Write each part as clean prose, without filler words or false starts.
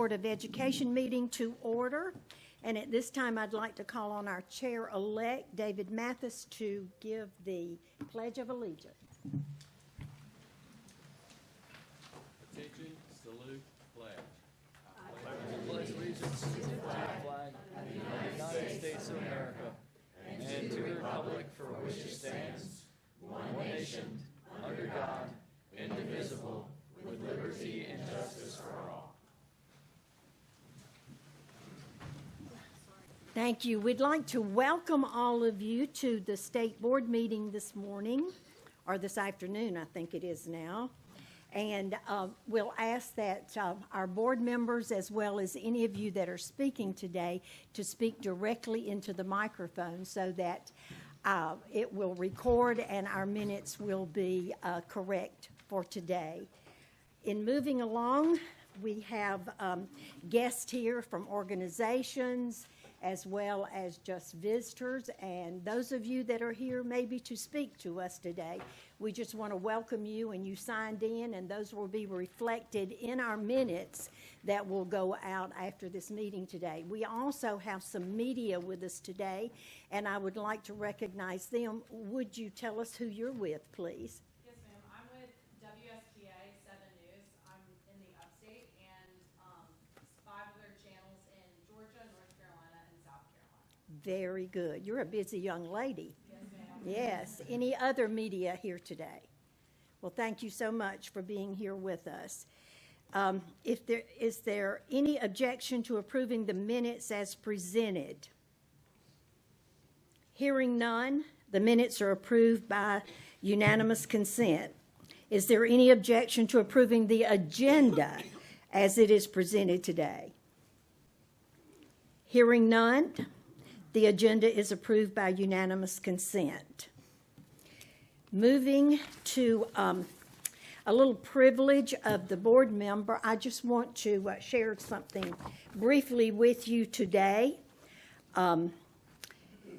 Board of Education meeting to order. And at this time, I'd like to call on our chair-elect, David Mathis, to give the Pledge of Allegiance. Attention, salute, pledge. I pledge allegiance to the flag of the United States of America and to the republic for which it stands, one nation, under God, indivisible, with liberty and justice for all. Thank you. We'd like to welcome all of you to the State Board meeting this morning, or this afternoon, I think it is now. And we'll ask that our board members, as well as any of you that are speaking today, to speak directly into the microphone so that it will record and our minutes will be correct for today. In moving along, we have guests here from organizations as well as just visitors, and those of you that are here maybe to speak to us today, we just want to welcome you, and you signed in, and those will be reflected in our minutes that will go out after this meeting today. We also have some media with us today, and I would like to recognize them. Would you tell us who you're with, please? Yes, ma'am. I'm with WSPA 7 News. I'm in the upstate, and 5 other channels in Georgia, North Carolina, and South Carolina. Very good. You're a busy young lady. Yes, ma'am. Yes. Any other media here today? Well, thank you so much for being here with us. Is there any objection to approving the minutes as presented? Hearing none, the minutes are approved by unanimous consent. Is there any objection to approving the agenda as it is presented today? Hearing none, the agenda is approved by unanimous consent. Moving to a little privilege of the board member, I just want to share something briefly with you today.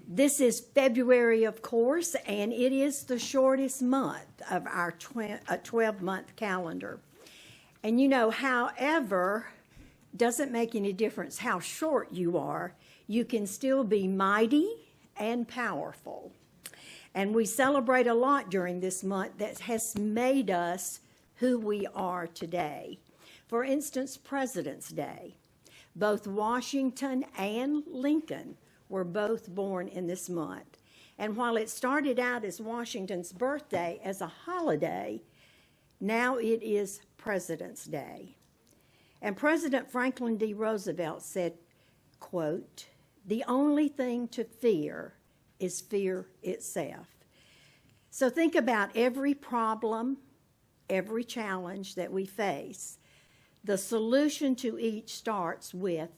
This is February, of course, and it is the shortest month of our 12-month calendar. And you know, however, doesn't make any difference how short you are, you can still be mighty and powerful. And we celebrate a lot during this month that has made us who we are today. For instance, President's Day. Both Washington and Lincoln were both born in this month. And while it started out as Washington's birthday as a holiday, now it is President's Day. And President Franklin D. Roosevelt said, quote, "The only thing to fear is fear itself." So think about every problem, every challenge that we face. The solution to each starts with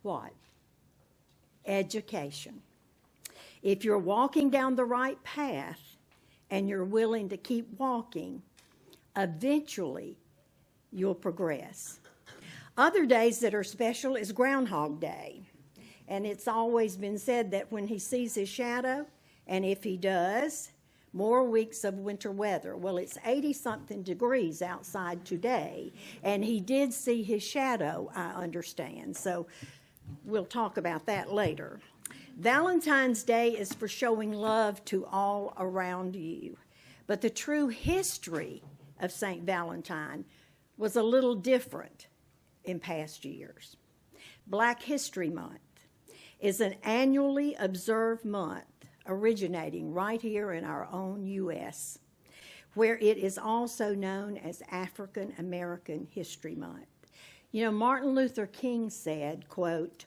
what? Education. If you're walking down the right path and you're willing to keep walking, eventually you'll progress. Other days that are special is Groundhog Day. And it's always been said that when he sees his shadow, and if he does, more weeks of winter weather. Well, it's 80-something degrees outside today, and he did see his shadow, I understand. So we'll talk about that later. Valentine's Day is for showing love to all around you. But the true history of St. Valentine was a little different in past years. Black History Month is an annually observed month originating right here in our own U.S., where it is also known as African American History Month. You know, Martin Luther King said, quote,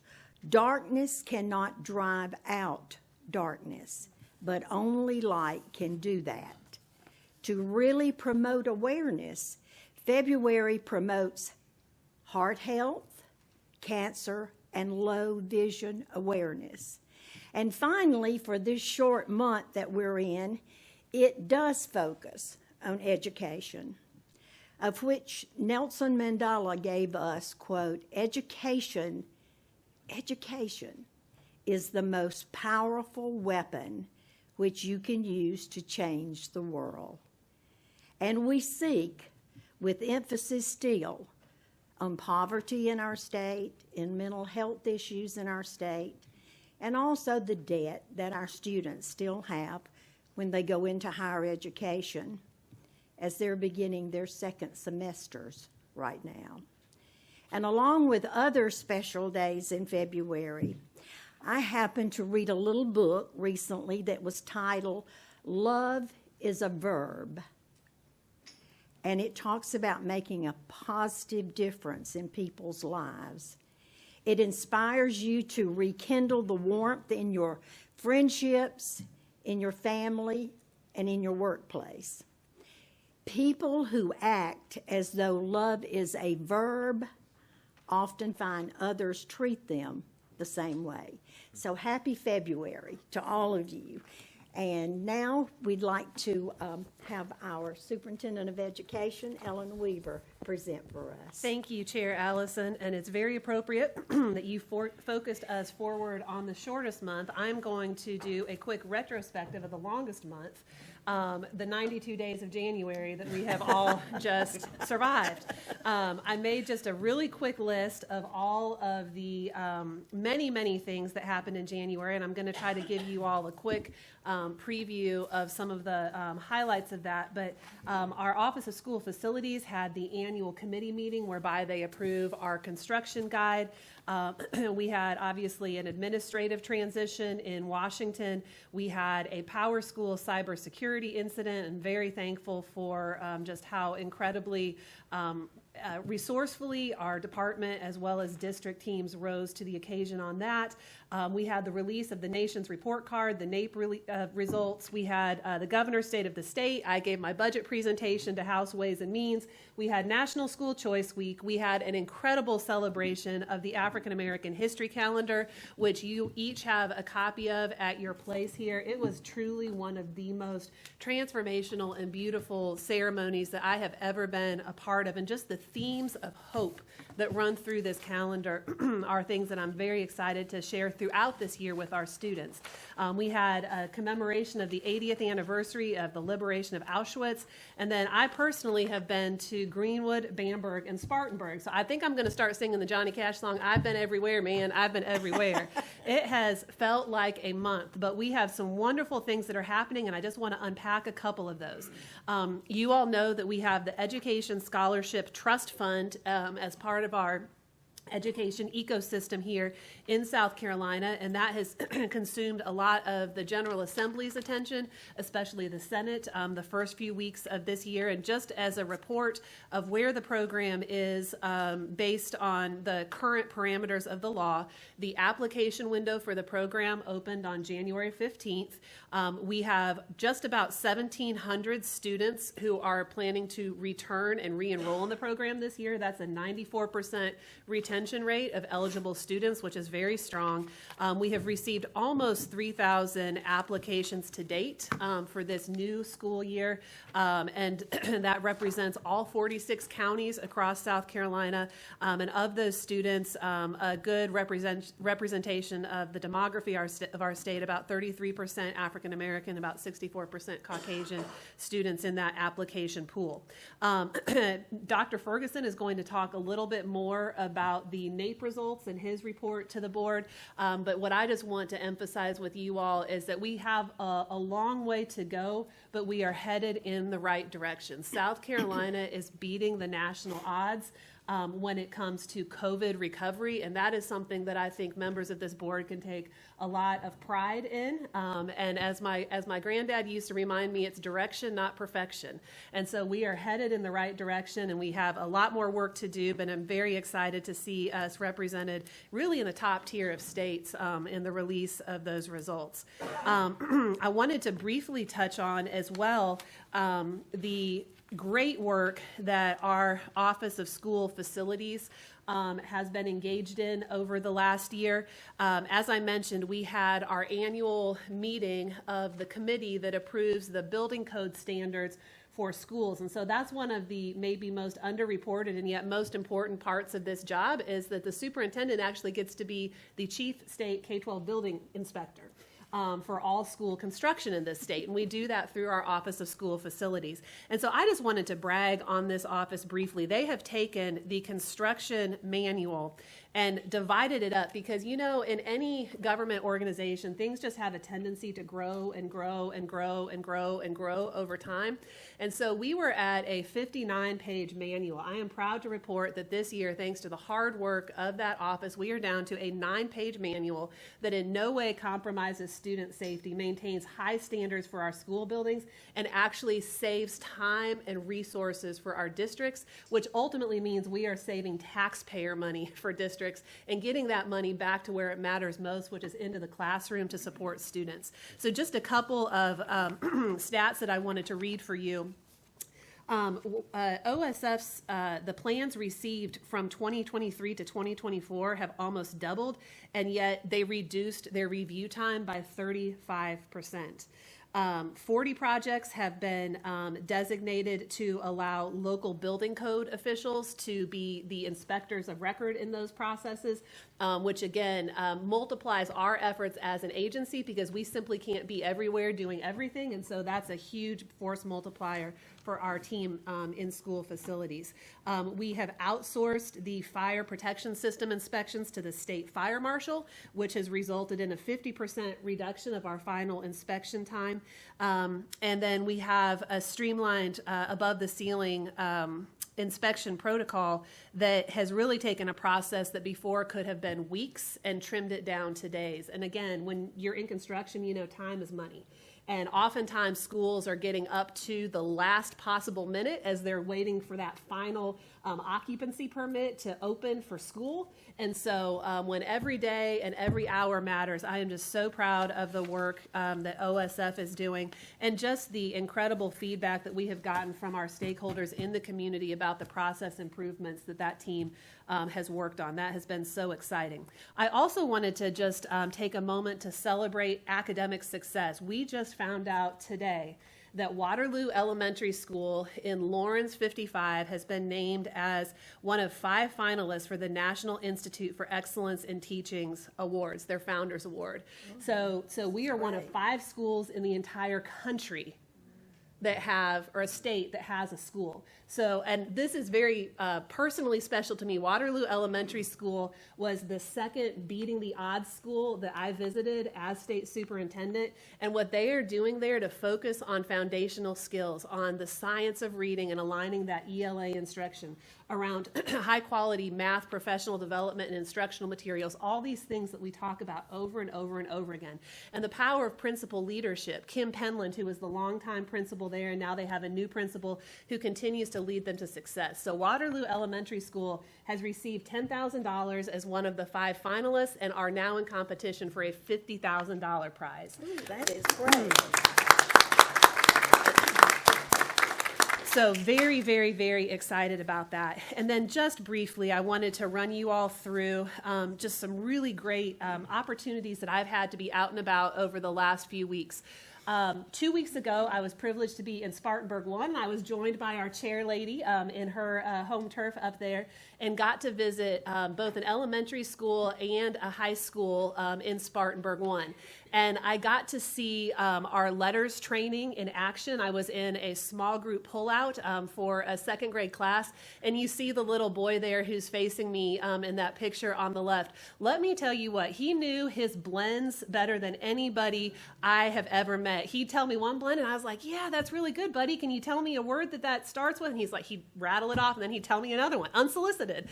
"Darkness cannot drive out darkness, but only light can do that." To really promote awareness, February promotes heart health, cancer, and low vision awareness. And finally, for this short month that we're in, it does focus on education, of which Nelson Mandela gave us, quote, education is the most powerful weapon which you can use to change the world. And we seek, with emphasis still, on poverty in our state, in mental health issues in our state, and also the debt that our students still have when they go into higher education as they're beginning their second semesters right now. And along with other special days in February, I happened to read a little book recently that was titled Love is a Verb. And it talks about making a positive difference in people's lives. It inspires you to rekindle the warmth in your friendships, in your family, and in your workplace. People who act as though love is a verb often find others treat them the same way. So happy February to all of you. And now we'd like to have our Superintendent of Education, Ellen Weaver, present for us. Thank you, Chair Allison, and it's very appropriate that you focused us forward on the shortest month. I'm going to do a quick retrospective of the longest month, the 92 days of January that we have all just survived. I made just a really quick list of all of the many things that happened in January, and I'm going to try to give you all a quick preview of some of the highlights of that. But our Office of School Facilities had the annual committee meeting whereby they approve our construction guide. We had obviously an administrative transition in Washington. We had a Power School cybersecurity incident, and very thankful for just how incredibly resourcefully our department as well as district teams rose to the occasion on that. We had the release of the nation's report card, the NAEP results. We had the governor's state of the state. I gave my budget presentation to House Ways and Means. We had National School Choice Week. We had an incredible celebration of the African American History Calendar, which you each have a copy of at your place here. It was truly one of the most transformational and beautiful ceremonies that I have ever been a part of, and just the themes of hope that run through this calendar are things that I'm very excited to share throughout this year with our students. We had a commemoration of the 80th anniversary of the liberation of Auschwitz, and then I personally have been to Greenwood, Bamberg, and Spartanburg. So I think I'm going to start singing the Johnny Cash song, I've been everywhere, man, I've been everywhere. It has felt like a month, but we have some wonderful things that are happening, and I just want to unpack a couple of those. You all know that we have the Education Scholarship Trust Fund as part of our education ecosystem here in South Carolina, and that has consumed a lot of the General Assembly's attention, especially the Senate, the first few weeks of this year. And just as a report of where the program is based on the current parameters of the law, the application window for the program opened on January 15th. We have just about 1,700 students who are planning to return and re-enroll in the program this year. That's a 94% retention rate of eligible students, which is very strong. We have received almost 3,000 applications to date for this new school year, and that represents all 46 counties across South Carolina. And of those students, a good representation of the demography of our state, about 33% African American, about 64% Caucasian students in that application pool. Dr. Ferguson is going to talk a little bit more about the NAEP results in his report to the board, but what I just want to emphasize with you all is that we have a long way to go, but we are headed in the right direction. South Carolina is beating the national odds when it comes to COVID recovery, and that is something that I think members of this board can take a lot of pride in. And as my granddad used to remind me, it's direction, not perfection. And so we are headed in the right direction, and we have a lot more work to do, but I'm very excited to see us represented really in the top tier of states in the release of those results. I wanted to briefly touch on as well the great work that our Office of School Facilities has been engaged in over the last year. As I mentioned, we had our annual meeting of the committee that approves the building code standards for schools. And so that's one of the maybe most underreported and yet most important parts of this job, is that the superintendent actually gets to be the chief state K-12 building inspector. for all school construction in this state. And we do that through our Office of School Facilities. And so I just wanted to brag on this office briefly. They have taken the construction manual and divided it up because, you know, in any government organization, things just have a tendency to grow and grow and grow and grow and grow over time. And so we were at a 59-page manual. I am proud to report that this year, thanks to the hard work of that office, we are down to a 9-page manual that in no way compromises student safety, maintains high standards for our school buildings, and actually saves time and resources for our districts, which ultimately means we are saving taxpayer money for districts and getting that money back to where it matters most, which is into the classroom to support students. So just a couple of stats that I wanted to read for you. OSF's, the plans received from 2023 to 2024 have almost doubled, and yet they reduced their review time by 35%. 40 projects have been designated to allow local building code officials to be the inspectors of record in those processes, which again multiplies our efforts as an agency because we simply can't be everywhere doing everything. And so that's a huge force multiplier for our team in school facilities. We have outsourced the fire protection system inspections to the state fire marshal, which has resulted in a 50% reduction of our final inspection time. And then we have a streamlined above the ceiling inspection protocol that has really taken a process that before could have been weeks and trimmed it down to days. And again, when you're in construction, you know, time is money. And oftentimes schools are getting up to the last possible minute as they're waiting for that final occupancy permit to open for school. And so when every day and every hour matters, I am just so proud of the work that OSF is doing and just the incredible feedback that we have gotten from our stakeholders in the community about the process improvements that that team has worked on. That has been so exciting. I also wanted to just take a moment to celebrate academic success. We just found out today that Waterloo Elementary School in Lawrence 55 has been named as one of 5 finalists for the National Institute for Excellence in Teaching's awards, their Founders Award. So we are one of 5 schools in the entire country that have, or a state that has a school. So, and this is very personally special to me. Waterloo Elementary School was the second beating the odds school that I visited as state superintendent. And what they are doing there to focus on foundational skills, on the science of reading and aligning that ELA instruction around high quality math, professional development, and instructional materials, all these things that we talk about over and over and over again. And the power of principal leadership. Kim Penland, who was the longtime principal there, and now they have a new principal who continues to lead them to success. So Waterloo Elementary School has received $10,000 as one of the 5 finalists and are now in competition for a $50,000 prize. Ooh, that is great. So very, very, very excited about that. And then just briefly, I wanted to run you all through just some really great opportunities that I've had to be out and about over the last few weeks. 2 weeks ago, I was privileged to be in Spartanburg 1. I was joined by our chair lady in her home turf up there and got to visit both an elementary school and a high school in Spartanburg 1. And I got to see our letters training in action. I was in a small group pullout for a 2nd grade class, and you see the little boy there who's facing me in that picture on the left. Let me tell you what, he knew his blends better than anybody I have ever met. He'd tell me one blend, and I was like, yeah, that's really good, buddy. Can you tell me a word that starts with? And he's like, he'd rattle it off, and then he'd tell me another one, unsolicited.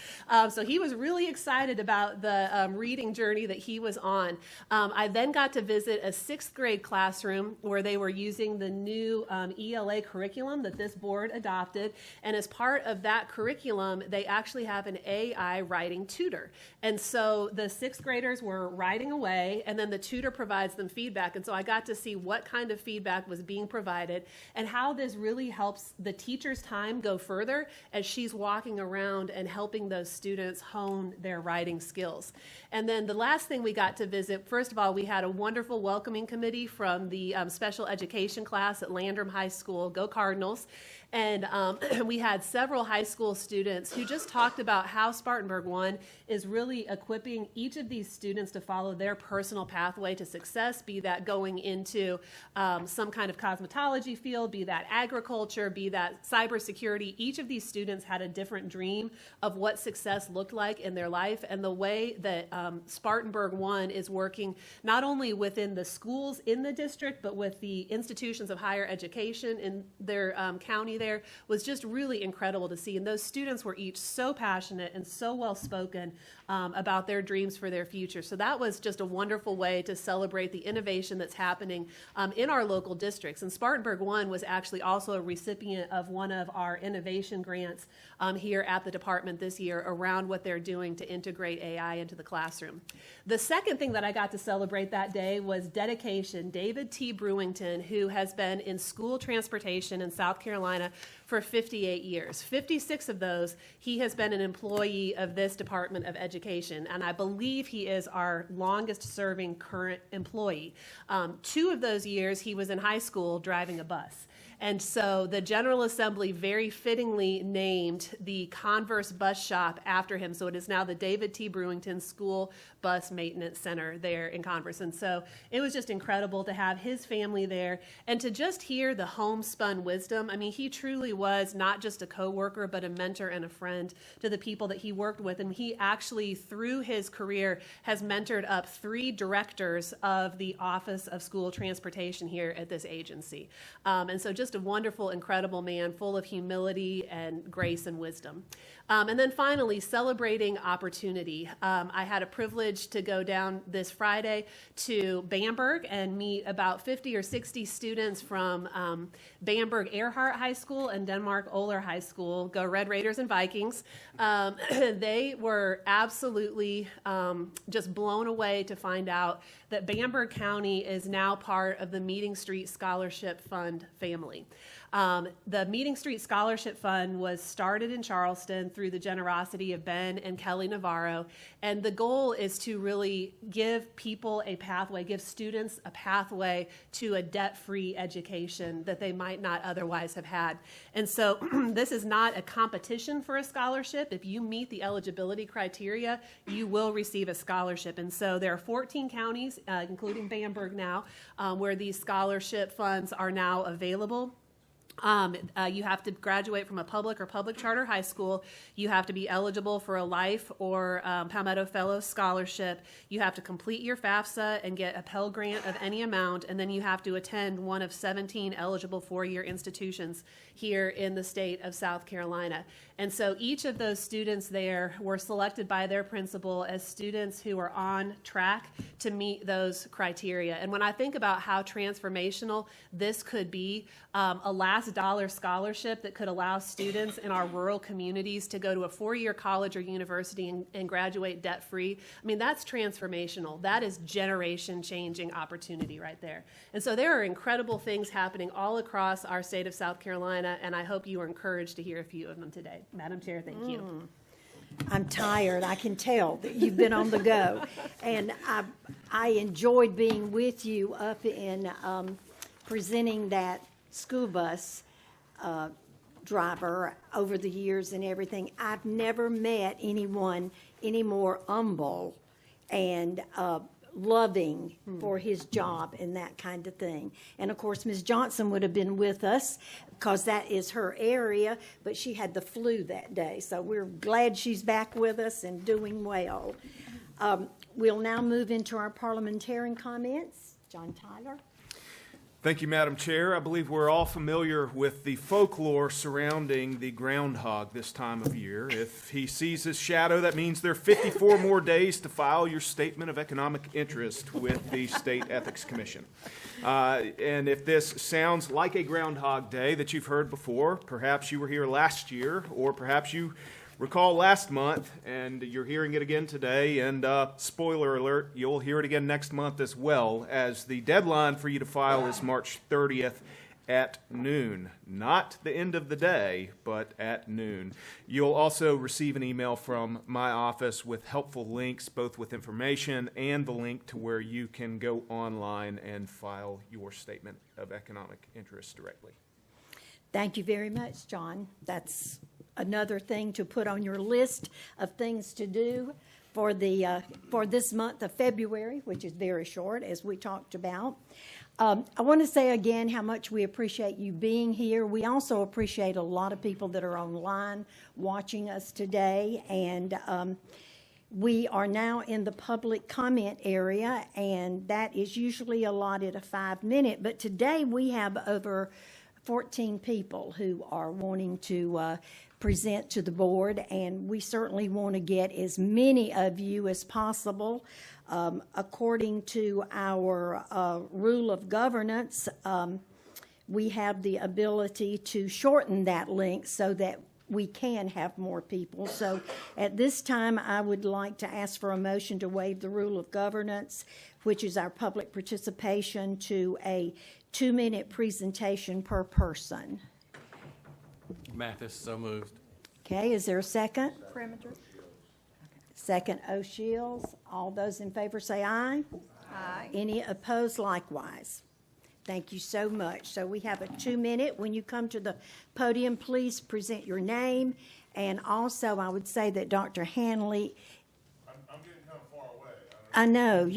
So he was really excited about the reading journey that he was on. I then got to visit a 6th grade classroom where they were using the new ELA curriculum that this board adopted. And as part of that curriculum, they actually have an AI writing tutor. And so the 6th graders were writing away, and then the tutor provides them feedback. And so I got to see what kind of feedback was being provided and how this really helps the teacher's time go further as she's walking around and helping those students hone their writing skills. And then the last thing we got to visit, first of all, we had a wonderful wonderful welcoming committee from the special education class at Landrum High School. Go Cardinals. And we had several high school students who just talked about how Spartanburg One is really equipping each of these students to follow their personal pathway to success, be that going into some kind of cosmetology field, be that agriculture, be that cybersecurity. Each of these students had a different dream of what success looked like in their life, and the way that Spartanburg One is working not only within the schools in the district, but with the institutions of higher education in their county there was just really incredible to see. And those students were each so passionate and so well spoken about their dreams for their future. So that was just a wonderful way to celebrate the innovation that's happening in our local districts. And Spartanburg One was actually also a recipient of one of our innovation grants here at the department this year around what they're doing to integrate AI into the classroom. The second thing that I got to celebrate that day was dedication. David T. Brewington, who has been in school transportation in South Carolina for 58 years. 56 of those, he has been an employee of this Department of Education, and I believe he is our longest-serving current employee. 2 of those years, he was in high school driving a bus. And so the General Assembly very fittingly named the Converse Bus Shop after him. So it is now the David T. Brewington School Bus Maintenance Center there in Converse. And so it was just incredible to have his family there and to just hear the homespun wisdom. I mean, he truly was not just a coworker, but a mentor and a friend to the people that he worked with. And he actually, through his career, has mentored up 3 directors of the Office of School Transportation here at this agency. And so just a wonderful, incredible man, full of humility and grace and wisdom. And then finally, celebrating opportunity. I had a privilege to go down this Friday to Bamberg and meet about 50 or 60 students from Bamberg Earhart High School and Denmark Oler High School. Go Red Raiders and Vikings. They were absolutely just blown away to find out that Bamberg County is now part of the Meeting Street Scholarship Fund family. The Meeting Street Scholarship Fund was started in Charleston through the generosity of Ben and Kelly Navarro, and the goal is to really give people a pathway, give students a pathway to a debt-free education that they might not otherwise have had. And so this is not a competition for a scholarship. If you meet the eligibility criteria, you will receive a scholarship. And so there are 14 counties, including Bamberg now, where these scholarship funds are now available. You have to graduate from a public or public charter high school. You have to be eligible for a Life or Palmetto Fellows Scholarship. You have to complete your FAFSA and get a Pell Grant of any amount, and then you have to attend one of 17 eligible 4-year institutions here in the state of South Carolina. And so each of those students there were selected by their principal as students who are on track to meet those criteria. And when I think about how transformational this could be, a last dollar scholarship that could allow students in our rural communities to go to a 4-year college or university and graduate debt-free, I mean, that's transformational. That is generation-changing opportunity right there. And so there are incredible things happening all across our state of South Carolina, and I hope you are encouraged to hear a few of them today. Madam Chair, thank you. I'm tired. I can tell that you've been on the go. And I enjoyed being with you up in presenting that school bus driver over the years and everything. I've never met anyone any more humble and loving for his job and that kind of thing. And of course, Ms. Johnson would have been with us because that is her area, but she had the flu that day. So we're glad she's back with us and doing well. We'll now move into our parliamentarian comments. John Tyler. Thank you, Madam Chair. I believe we're all familiar with the folklore surrounding the groundhog this time of year. If he sees his shadow, that means there are 54 more days to file your statement of economic interest with the State Ethics Commission. And if this sounds like a Groundhog Day that you've heard before, perhaps you were here last year, or perhaps you recall last month, and you're hearing it again today, and spoiler alert, you'll hear it again next month as well, as the deadline for you to file is March 30th at noon. Not the end of the day, but at noon. You'll also receive an email from my office with helpful links, both with information and the link to where you can go online and file your statement of economic interest directly. Thank you very much, John. That's another thing to put on your list of things to do for this month of February, which is very short, as we talked about. I want to say again how much we appreciate you being here. We also appreciate a lot of people that are online watching us today, and we are now in the public comment area, and that is usually allotted a 5-minute, but today we have over 14 people who are wanting to present to the board, and we certainly want to get as many of you as possible. According to our rule of governance, we have the ability to shorten that length so that we can have more people. So at this time, I would like to ask for a motion to waive the rule of governance, which is our public participation, to a 2-minute presentation per person. Mathis, so moved. Okay, is there a second? Perimeter. Second, O'Shields. All those in favor say aye. Aye. Any opposed likewise? Thank you so much. So we have a 2-minute. When you come to the podium, please present your name. And also, I would say that Dr. Hanley. I'm getting kind of far away. I know.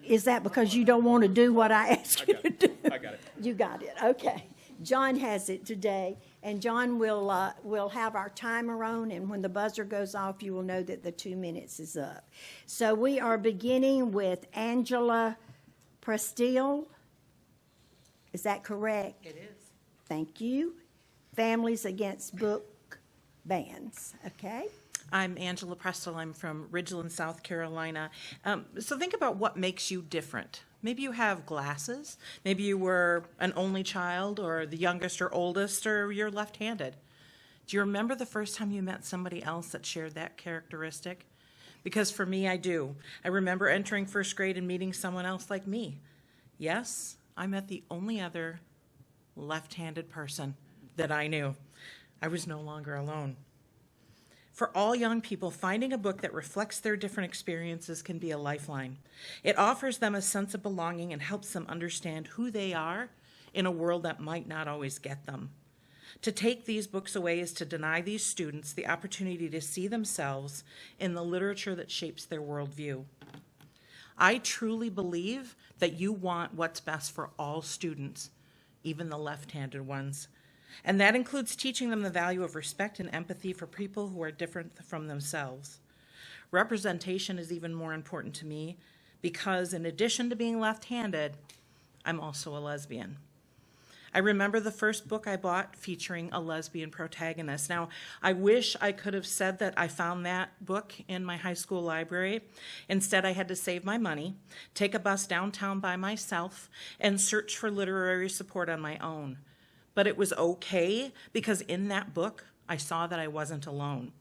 Is that because you don't want to do what I asked you to do? I got it. You got it. Okay. John has it today, and John will have our timer on, and when the buzzer goes off, you will know that the 2 minutes is up. So we are beginning with Angela Prestile. Is that correct? It is. Thank you. Families Against Book Bans. Okay. I'm Angela Prestel. I'm from Ridgeland, South Carolina. So think about what makes you different. Maybe you have glasses. Maybe you were an only child, or the youngest or oldest, or you're left-handed. Do you remember the first time you met somebody else that shared that characteristic? Because for me, I do. I remember entering first grade and meeting someone else like me. Yes, I met the only other left-handed person that I knew. I was no longer alone. For all young people, finding a book that reflects their different experiences can be a lifeline. It offers them a sense of belonging and helps them understand who they are in a world that might not always get them. To take these books away is to deny these students the opportunity to see themselves in the literature that shapes their worldview. I truly believe that you want what's best for all students, even the left-handed ones. And that includes teaching them the value of respect and empathy for people who are different from themselves. Representation is even more important to me because in addition to being left-handed, I'm also a lesbian. I remember the first book I bought featuring a lesbian protagonist. Now, I wish I could have said that I found that book in my high school library. Instead, I had to save my money, take a bus downtown by myself, and search for literary support on my own. But it was okay because in that book, I saw that I wasn't alone,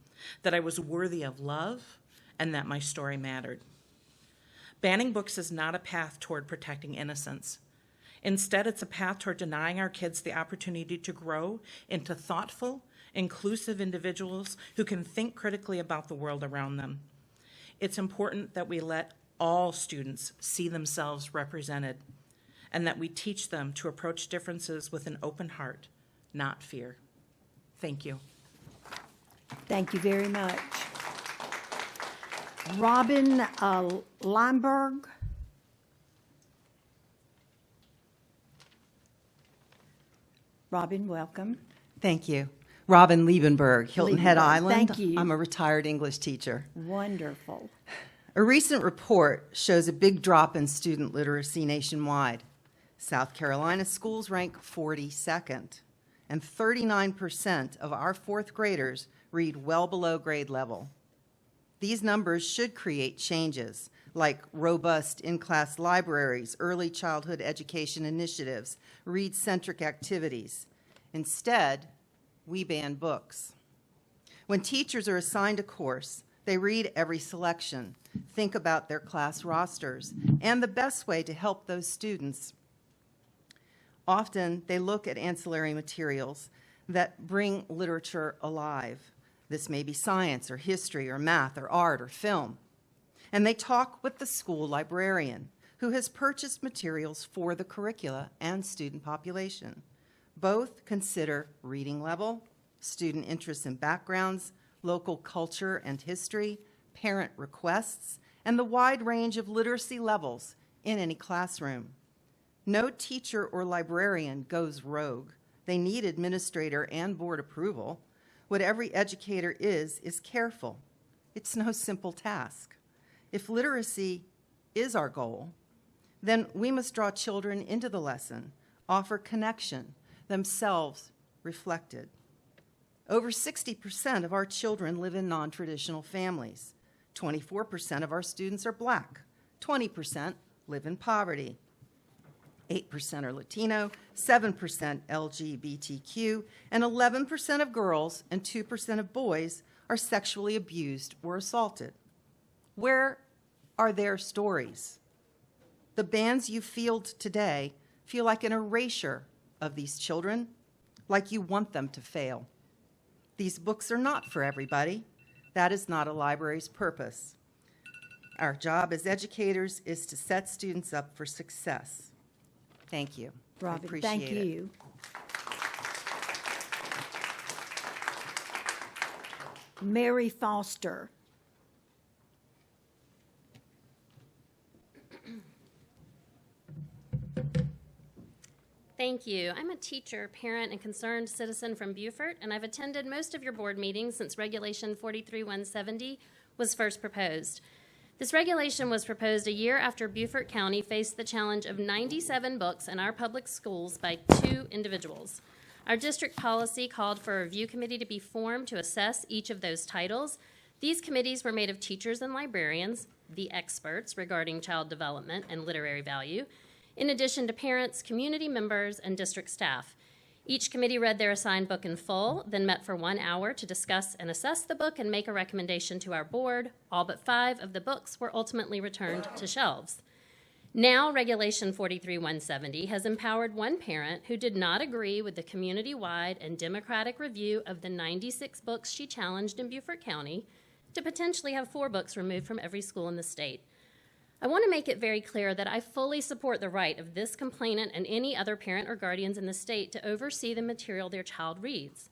that I was worthy of love, and that my story mattered. Banning books is not a path toward protecting innocence. Instead, it's a path toward denying our kids the opportunity to grow into thoughtful, inclusive individuals who can think critically about the world around them. It's important that we let all students see themselves represented, and that we teach them to approach differences with an open heart, not fear. Thank you. Thank you very much. Robin Limberg. Robin, welcome. Thank you. Robin Liebenberg, Hilton Head Liebenberg, Island. thank you. I'm a retired English teacher. Wonderful. A recent report shows a big drop in student literacy nationwide. South Carolina schools rank 42nd, and 39% of our fourth graders read well below grade level. These numbers should create changes, like robust in-class libraries, early childhood education initiatives, read-centric activities. Instead, we ban books. When teachers are assigned a course, they read every selection, think about their class rosters, and the best way to help those students Often, they look at ancillary materials that bring literature alive. This may be science or history or math or art or film. And they talk with the school librarian, who has purchased materials for the curricula and student population. Both consider reading level, student interests and backgrounds, local culture and history, parent requests, and the wide range of literacy levels in any classroom. No teacher or librarian goes rogue. They need administrator and board approval. What every educator is careful. It's no simple task. If literacy is our goal, then we must draw children into the lesson, offer connection, themselves reflected. Over 60% of our children live in non-traditional families. 24% of our students are Black. 20% live in poverty. 8% are Latino, 7% LGBTQ, and 11% of girls and 2% of boys are sexually abused or assaulted. Where are their stories? The bans you field today feel like an erasure of these children, like you want them to fail. These books are not for everybody. That is not a library's purpose. Our job as educators is to set students up for success. Thank you. I Robin, appreciate thank it. you. Mary Foster. Thank you. I'm a teacher, parent, and concerned citizen from Beaufort, and I've attended most of your board meetings since Regulation 43-170 was first proposed. This regulation was proposed a year after Beaufort County faced the challenge of 97 books in our public schools by 2 individuals. Our district policy called for a review committee to be formed to assess each of those titles. These committees were made of teachers and librarians, the experts regarding child development and literary value, in addition to parents, community members, and district staff. Each committee read their assigned book in full, then met for 1 hour to discuss and assess the book and make a recommendation to our board. All but 5 of the books were ultimately returned to shelves. Now, Regulation 43-170 has empowered one parent who did not agree with the community-wide and democratic review of the 96 books she challenged in Beaufort County to potentially have 4 books removed from every school in the state. I want to make it very clear that I fully support the right of this complainant and any other parent or guardians in the state to oversee the material their child reads.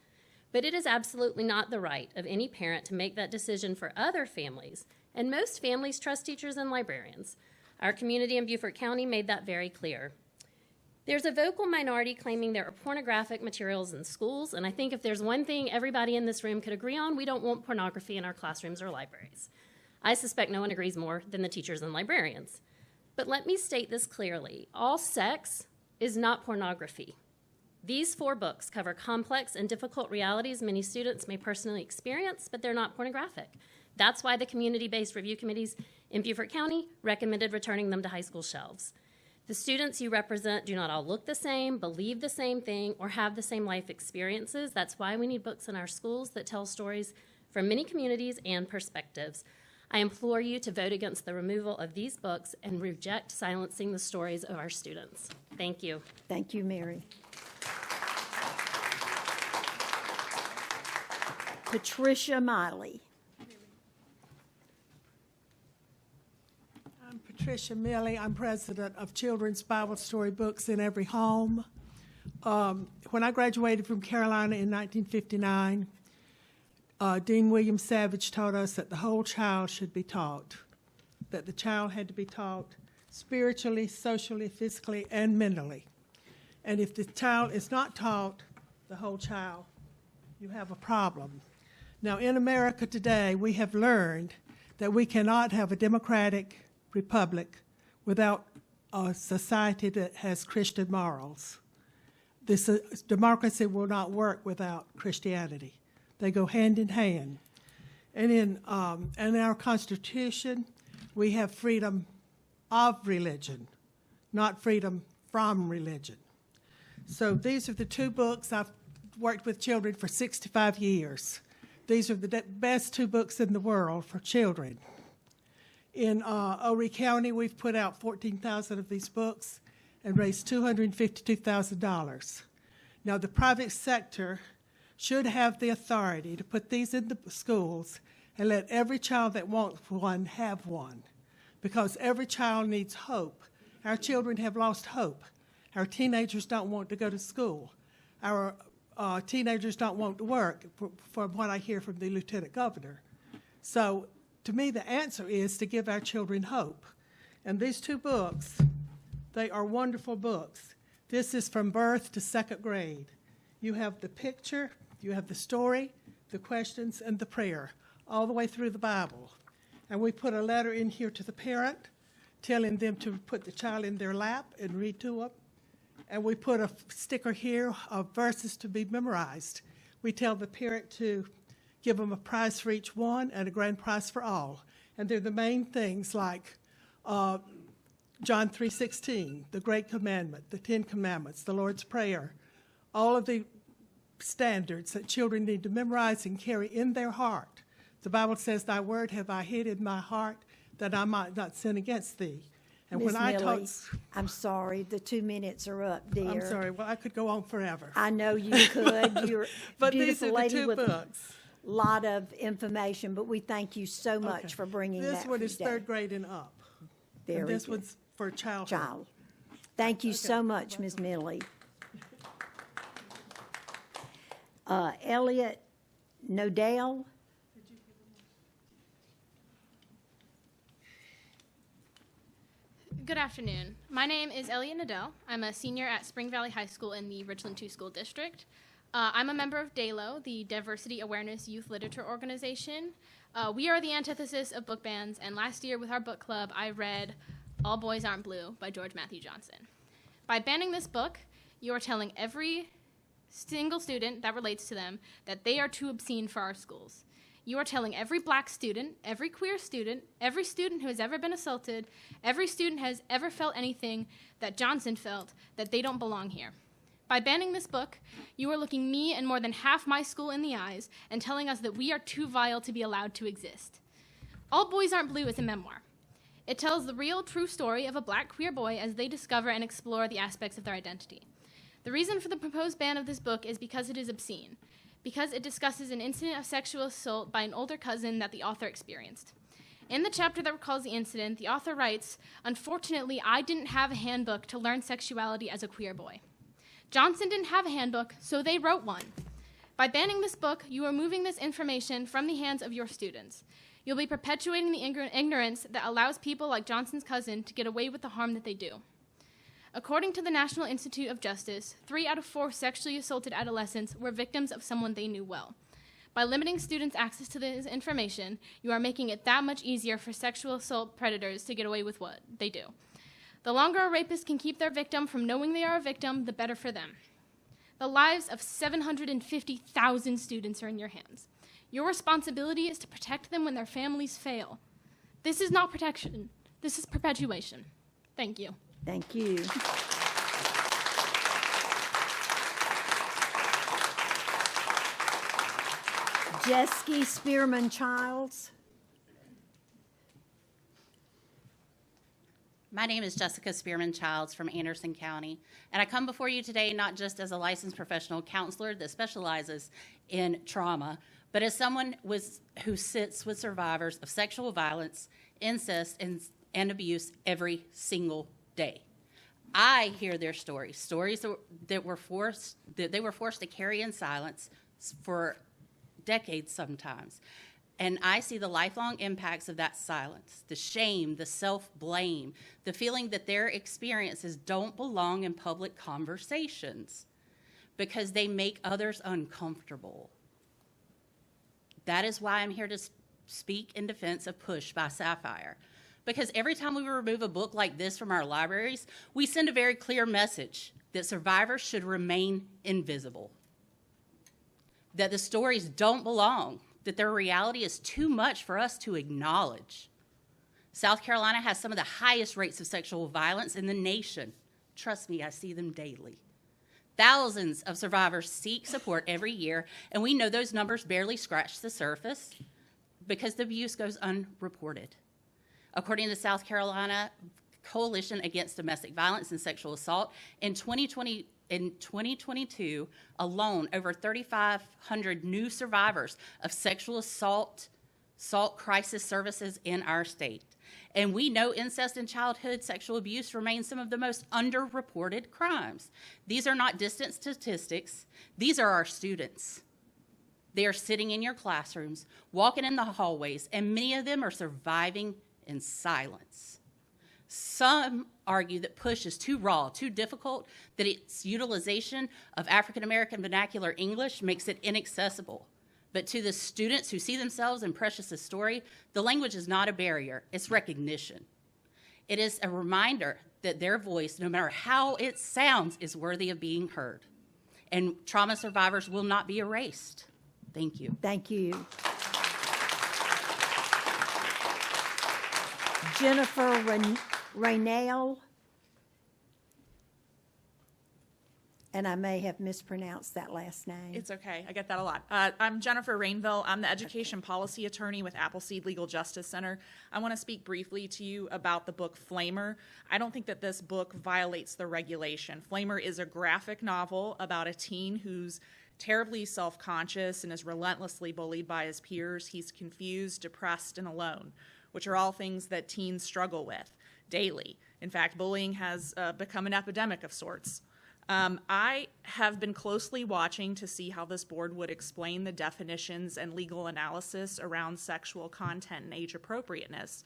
But it is absolutely not the right of any parent to make that decision for other families, and most families trust teachers and librarians. Our community in Beaufort County made that very clear. There's a vocal minority claiming there are pornographic materials in schools, and I think if there's one thing everybody in this room could agree on, we don't want pornography in our classrooms or libraries. I suspect no one agrees more than the teachers and librarians. But let me state this clearly. All sex is not pornography. These 4 books cover complex and difficult realities many students may personally experience, but they're not pornographic. That's why the community-based review committees in Beaufort County recommended returning them to high school shelves. The students you represent do not all look the same, believe the same thing, or have the same life experiences. That's why we need books in our schools that tell stories from many communities and perspectives. I implore you to vote against the removal of these books and reject silencing the stories of our students. Thank you. Thank you, Mary. Patricia Miley. I'm Patricia Millie. I'm president of Children's Bible Story Books in Every Home. When I graduated from Carolina in 1959, Dean William Savage taught us that the whole child should be taught, that the child had to be taught spiritually, socially, physically, and mentally. And if the child is not taught the whole child, you have a problem. Now, in America today, we have learned that we cannot have a democratic republic without a society that has Christian morals. This democracy will not work without Christianity. They go hand in hand. And in our Constitution, we have freedom of religion, not freedom from religion. So these are the 2 books. I've worked with children for 65 years. These are the best 2 books in the world for children. In Horry County, we've put out 14,000 of these books, and raised $252,000. Now, the private sector should have the authority to put these in the schools and let every child that wants one have one, because every child needs hope. Our children have lost hope. Our teenagers don't want to go to school. Our teenagers don't want to work, from what I hear from the Lieutenant Governor. So, to me, the answer is to give our children hope. And these two books, they are wonderful books. This is from birth to second grade. You have the picture, you have the story, the questions, and the prayer, all the way through the Bible. And we put a letter in here to the parent, telling them to put the child in their lap and read to them. And we put a sticker here of verses to be memorized. We tell the parent to give them a prize for each one and a grand prize for all. And they're the main things like John 3:16, the Great Commandment, the Ten Commandments, the Lord's Prayer, all of the standards that children need to memorize and carry in their heart. The Bible says, "Thy word have I hid in my heart, that I might not sin against thee." And Ms. when I Millie, taught, I'm sorry, the 2 minutes are up, dear. I'm sorry, well, I could go on forever. I know you could. You're a But these beautiful are the lady two with a books. lot of information, but we thank you so much Okay. for bringing that This one is today. third grade and up. And Very this good. one's for childhood. Child. Thank you so much, Ms. Millie. Elliot Nodell. Good afternoon. My name is Elliot Nadell. I'm a senior at Spring Valley High School in the Richland 2 School District. I'm a member of DALO, the Diversity Awareness Youth Literature Organization. We are the antithesis of book bans, and last year with our book club, I read All Boys Aren't Blue by George Matthew Johnson. By banning this book, you are telling every single student that relates to them that they are too obscene for our schools. You are telling every black student, every queer student, every student who has ever been assaulted, every student has ever felt anything that Johnson felt, that they don't belong here. By banning this book, you are looking me and more than half my school in the eyes and telling us that we are too vile to be allowed to exist. All Boys Aren't Blue is a memoir. It tells the real, true story of a black queer boy as they discover and explore the aspects of their identity. The reason for the proposed ban of this book is because it is obscene, because it discusses an incident of sexual assault by an older cousin that the author experienced. In the chapter that recalls the incident, the author writes, "Unfortunately, I didn't have a handbook to learn sexuality as a queer boy. Johnson didn't have a handbook, so they wrote one. By banning this book, you are moving this information from the hands of your students. You'll be perpetuating the ignorance that allows people like Johnson's cousin to get away with the harm that they do." According to the National Institute of Justice, 3 out of 4 sexually assaulted adolescents were victims of someone they knew well. By limiting students' access to this information, you are making it that much easier for sexual assault predators to get away with what they do. The longer a rapist can keep their victim from knowing they are a victim, the better for them. The lives of 750,000 students are in your hands. Your responsibility is to protect them when their families fail. This is not protection. This is perpetuation. Thank you. Thank you. Jeske Spearman Childs. My name is Jessica Spearman Childs from Anderson County, and I come before you today not just as a licensed professional counselor that specializes in trauma, but as someone who sits with survivors of sexual violence, incest, and abuse every single day. I hear their stories that they were forced to carry in silence for decades sometimes. And I see the lifelong impacts of that silence, the shame, the self-blame, the feeling that their experiences don't belong in public conversations because they make others uncomfortable. That is why I'm here to speak in defense of Push by Sapphire. Because every time we remove a book like this from our libraries, we send a very clear message that survivors should remain invisible, that the stories don't belong, that their reality is too much for us to acknowledge. South Carolina has some of the highest rates of sexual violence in the nation. Trust me, I see them daily. Thousands of survivors seek support every year, and we know those numbers barely scratch the surface because the abuse goes unreported. According to the South Carolina Coalition Against Domestic Violence and Sexual Assault. In 2022 alone, over 3,500 new survivors of sexual assault crisis services in our state. And we know incest and childhood sexual abuse remain some of the most underreported crimes. These are not distant statistics. These are our students. They are sitting in your classrooms, walking in the hallways, and many of them are surviving in silence. Some argue that PUSH is too raw, too difficult, that its utilization of African American vernacular English makes it inaccessible. But to the students who see themselves in Precious's story, the language is not a barrier, it's recognition. It is a reminder that their voice, no matter how it sounds, is worthy of being heard. And trauma survivors will not be erased. Thank you. Thank you. Jennifer Raynell. And I may have mispronounced that last name. It's okay. I get that a lot. I'm Jennifer Rainville. I'm the Education Policy Attorney with Appleseed Legal Justice Center. I want to speak briefly to you about the book Flamer. I don't think that this book violates the regulation. Flamer is a graphic novel about a teen who's terribly self-conscious and is relentlessly bullied by his peers. He's confused, depressed, and alone, which are all things that teens struggle with daily. In fact, bullying has become an epidemic of sorts. I have been closely watching to see how this board would explain the definitions and legal analysis around sexual content and age appropriateness,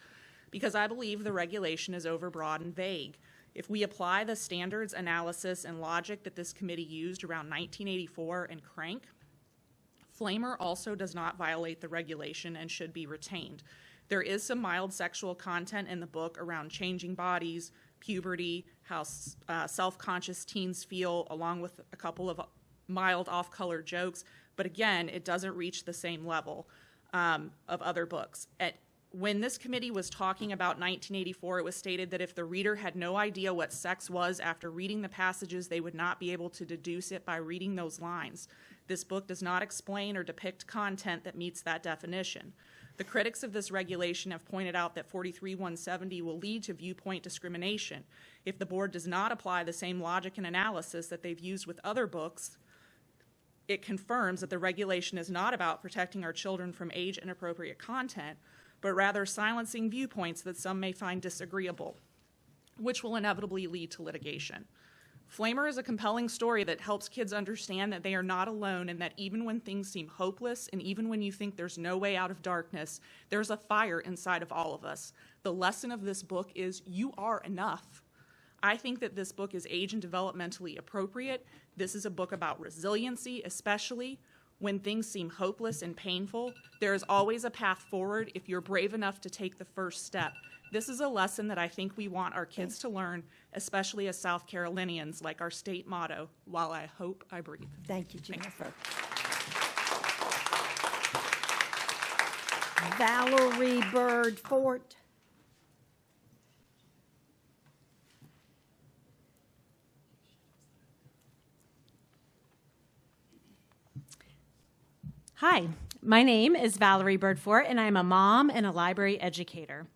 because I believe the regulation is overbroad and vague. If we apply the standards, analysis, and logic that this committee used around 1984 and Crank, Flamer also does not violate the regulation and should be retained. There is some mild sexual content in the book around changing bodies, puberty, how self-conscious teens feel, along with a couple of mild off-color jokes. But again, it doesn't reach the same level of other books. When this committee was talking about 1984, it was stated that if the reader had no idea what sex was after reading the passages, they would not be able to deduce it by reading those lines. This book does not explain or depict content that meets that definition. The critics of this regulation have pointed out that 43-170 will lead to viewpoint discrimination. If the board does not apply the same logic and analysis that they've used with other books, it confirms that the regulation is not about protecting our children from age-inappropriate content, but rather silencing viewpoints that some may find disagreeable, which will inevitably lead to litigation. Flamer is a compelling story that helps kids understand that they are not alone and that even when things seem hopeless and even when you think there's no way out of darkness, there's a fire inside of all of us. The lesson of this book is you are enough. I think that this book is age and developmentally appropriate. This is a book about resiliency, especially when things seem hopeless and painful. There is always a path forward if you're brave enough to take the first step. This is a lesson that I think we want our kids to learn, especially as South Carolinians, like our state motto, while I hope I breathe. Thank you, Jennifer. Valerie Bird Fort. Hi, my name is Valerie Birdfort, and I'm a mom and a library educator.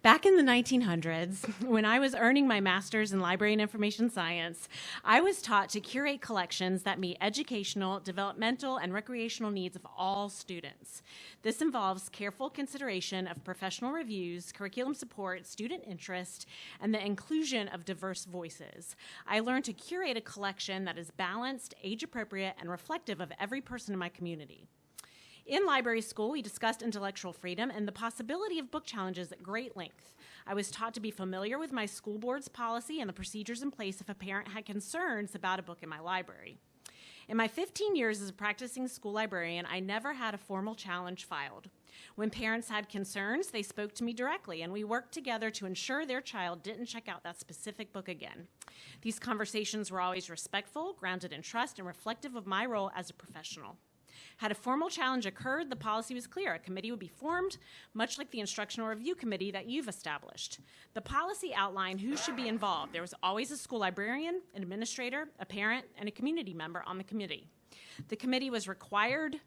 Back in the 1900s, when I was earning my master's in library and information science, I was taught to curate collections that meet educational, developmental, and recreational needs of all students. This involves careful consideration of professional reviews, curriculum support, student interest, and the inclusion of diverse voices. I learned to curate a collection that is balanced, age-appropriate, and reflective of every person in my community. In library school, we discussed intellectual freedom and the possibility of book challenges at great length. I was taught to be familiar with my school board's policy and the procedures in place if a parent had concerns about a book in my library. In my 15 years as a practicing school librarian, I never had a formal challenge filed. When parents had concerns, they spoke to me directly, and we worked together to ensure their child didn't check out that specific book again. These conversations were always respectful, grounded in trust, and reflective of my role as a professional. Had a formal challenge occurred, the policy was clear. A committee would be formed, much like the instructional review committee that you've established. The policy outlined who should be involved. There was always a school librarian, an administrator, a parent, and a community member on the committee. The committee was required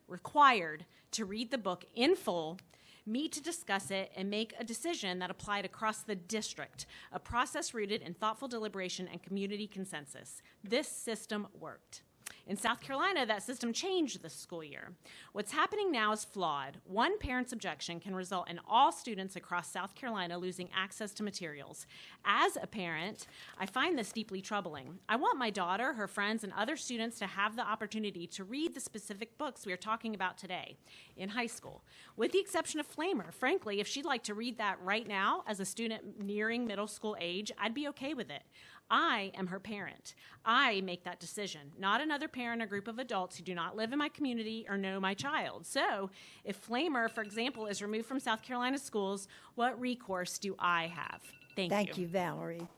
to read the book in full, meet to discuss it, and make a decision that applied across the district, a process rooted in thoughtful deliberation and community consensus. This system worked. In South Carolina, that system changed this school year. What's happening now is flawed. One parent's objection can result in all students across South Carolina losing access to materials. As a parent, I find this deeply troubling. I want my daughter, her friends, and other students to have the opportunity to read the specific books we are talking about today in high school. With the exception of Flamer, frankly, if she'd like to read that right now as a student nearing middle school age, I'd be okay with it. I am her parent. I make that decision, not another parent or group of adults who do not live in my community or know my child. So, if Flamer, for example, is removed from South Carolina schools, what recourse do I have? Thank you. Thank you, Valerie.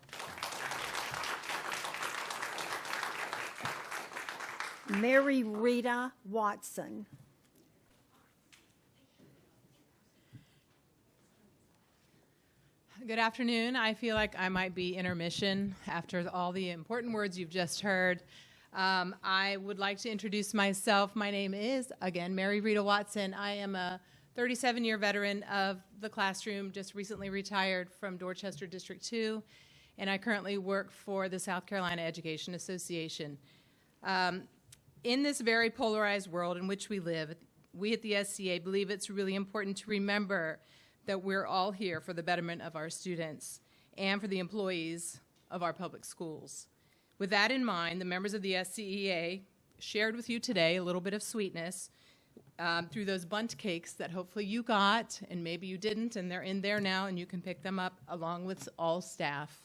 Mary Rita Watson. Good afternoon. I feel like I might be intermission after all the important words you've just heard. I would like to introduce myself. My name is, again, Mary Rita Watson. I am a 37-year veteran of the classroom, just recently retired from Dorchester District 2, and I currently work for the South Carolina Education Association. In this very polarized world in which we live, we at the SCA believe it's really important to remember that we're all here for the betterment of our students and for the employees of our public schools. With that in mind, the members of the SCEA shared with you today a little bit of sweetness through those bundt cakes that hopefully you got, and maybe you didn't, and they're in there now, and you can pick them up along with all staff.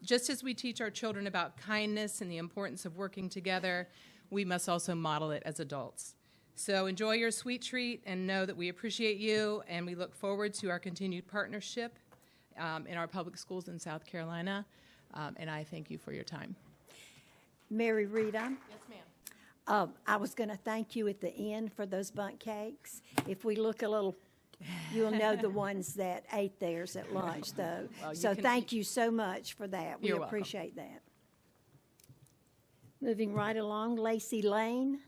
Just as we teach our children about kindness and the importance of working together, we must also model it as adults. So enjoy your sweet treat and know that we appreciate you, and we look forward to our continued partnership in our public schools in South Carolina, and I thank you for your time. Mary Rita. Yes, ma'am. I was going to thank you at the end for those bundt cakes. If we look a little, you'll know the ones that ate theirs at lunch, though. Well, So thank you so much for that. We You're welcome. appreciate that. Moving right along, Lacey Lane.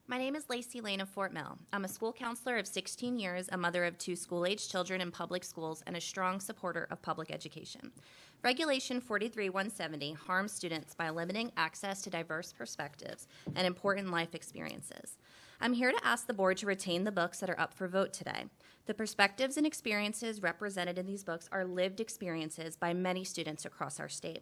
My name is Lacey Lane of Fort Mill. I'm a school counselor of 16 years, a mother of 2 school-aged children in public schools, and a strong supporter of public education. Regulation 43-170 harms students by limiting access to diverse perspectives and important life experiences. I'm here to ask the board to retain the books that are up for vote today. The perspectives and experiences represented in these books are lived experiences by many students across our state.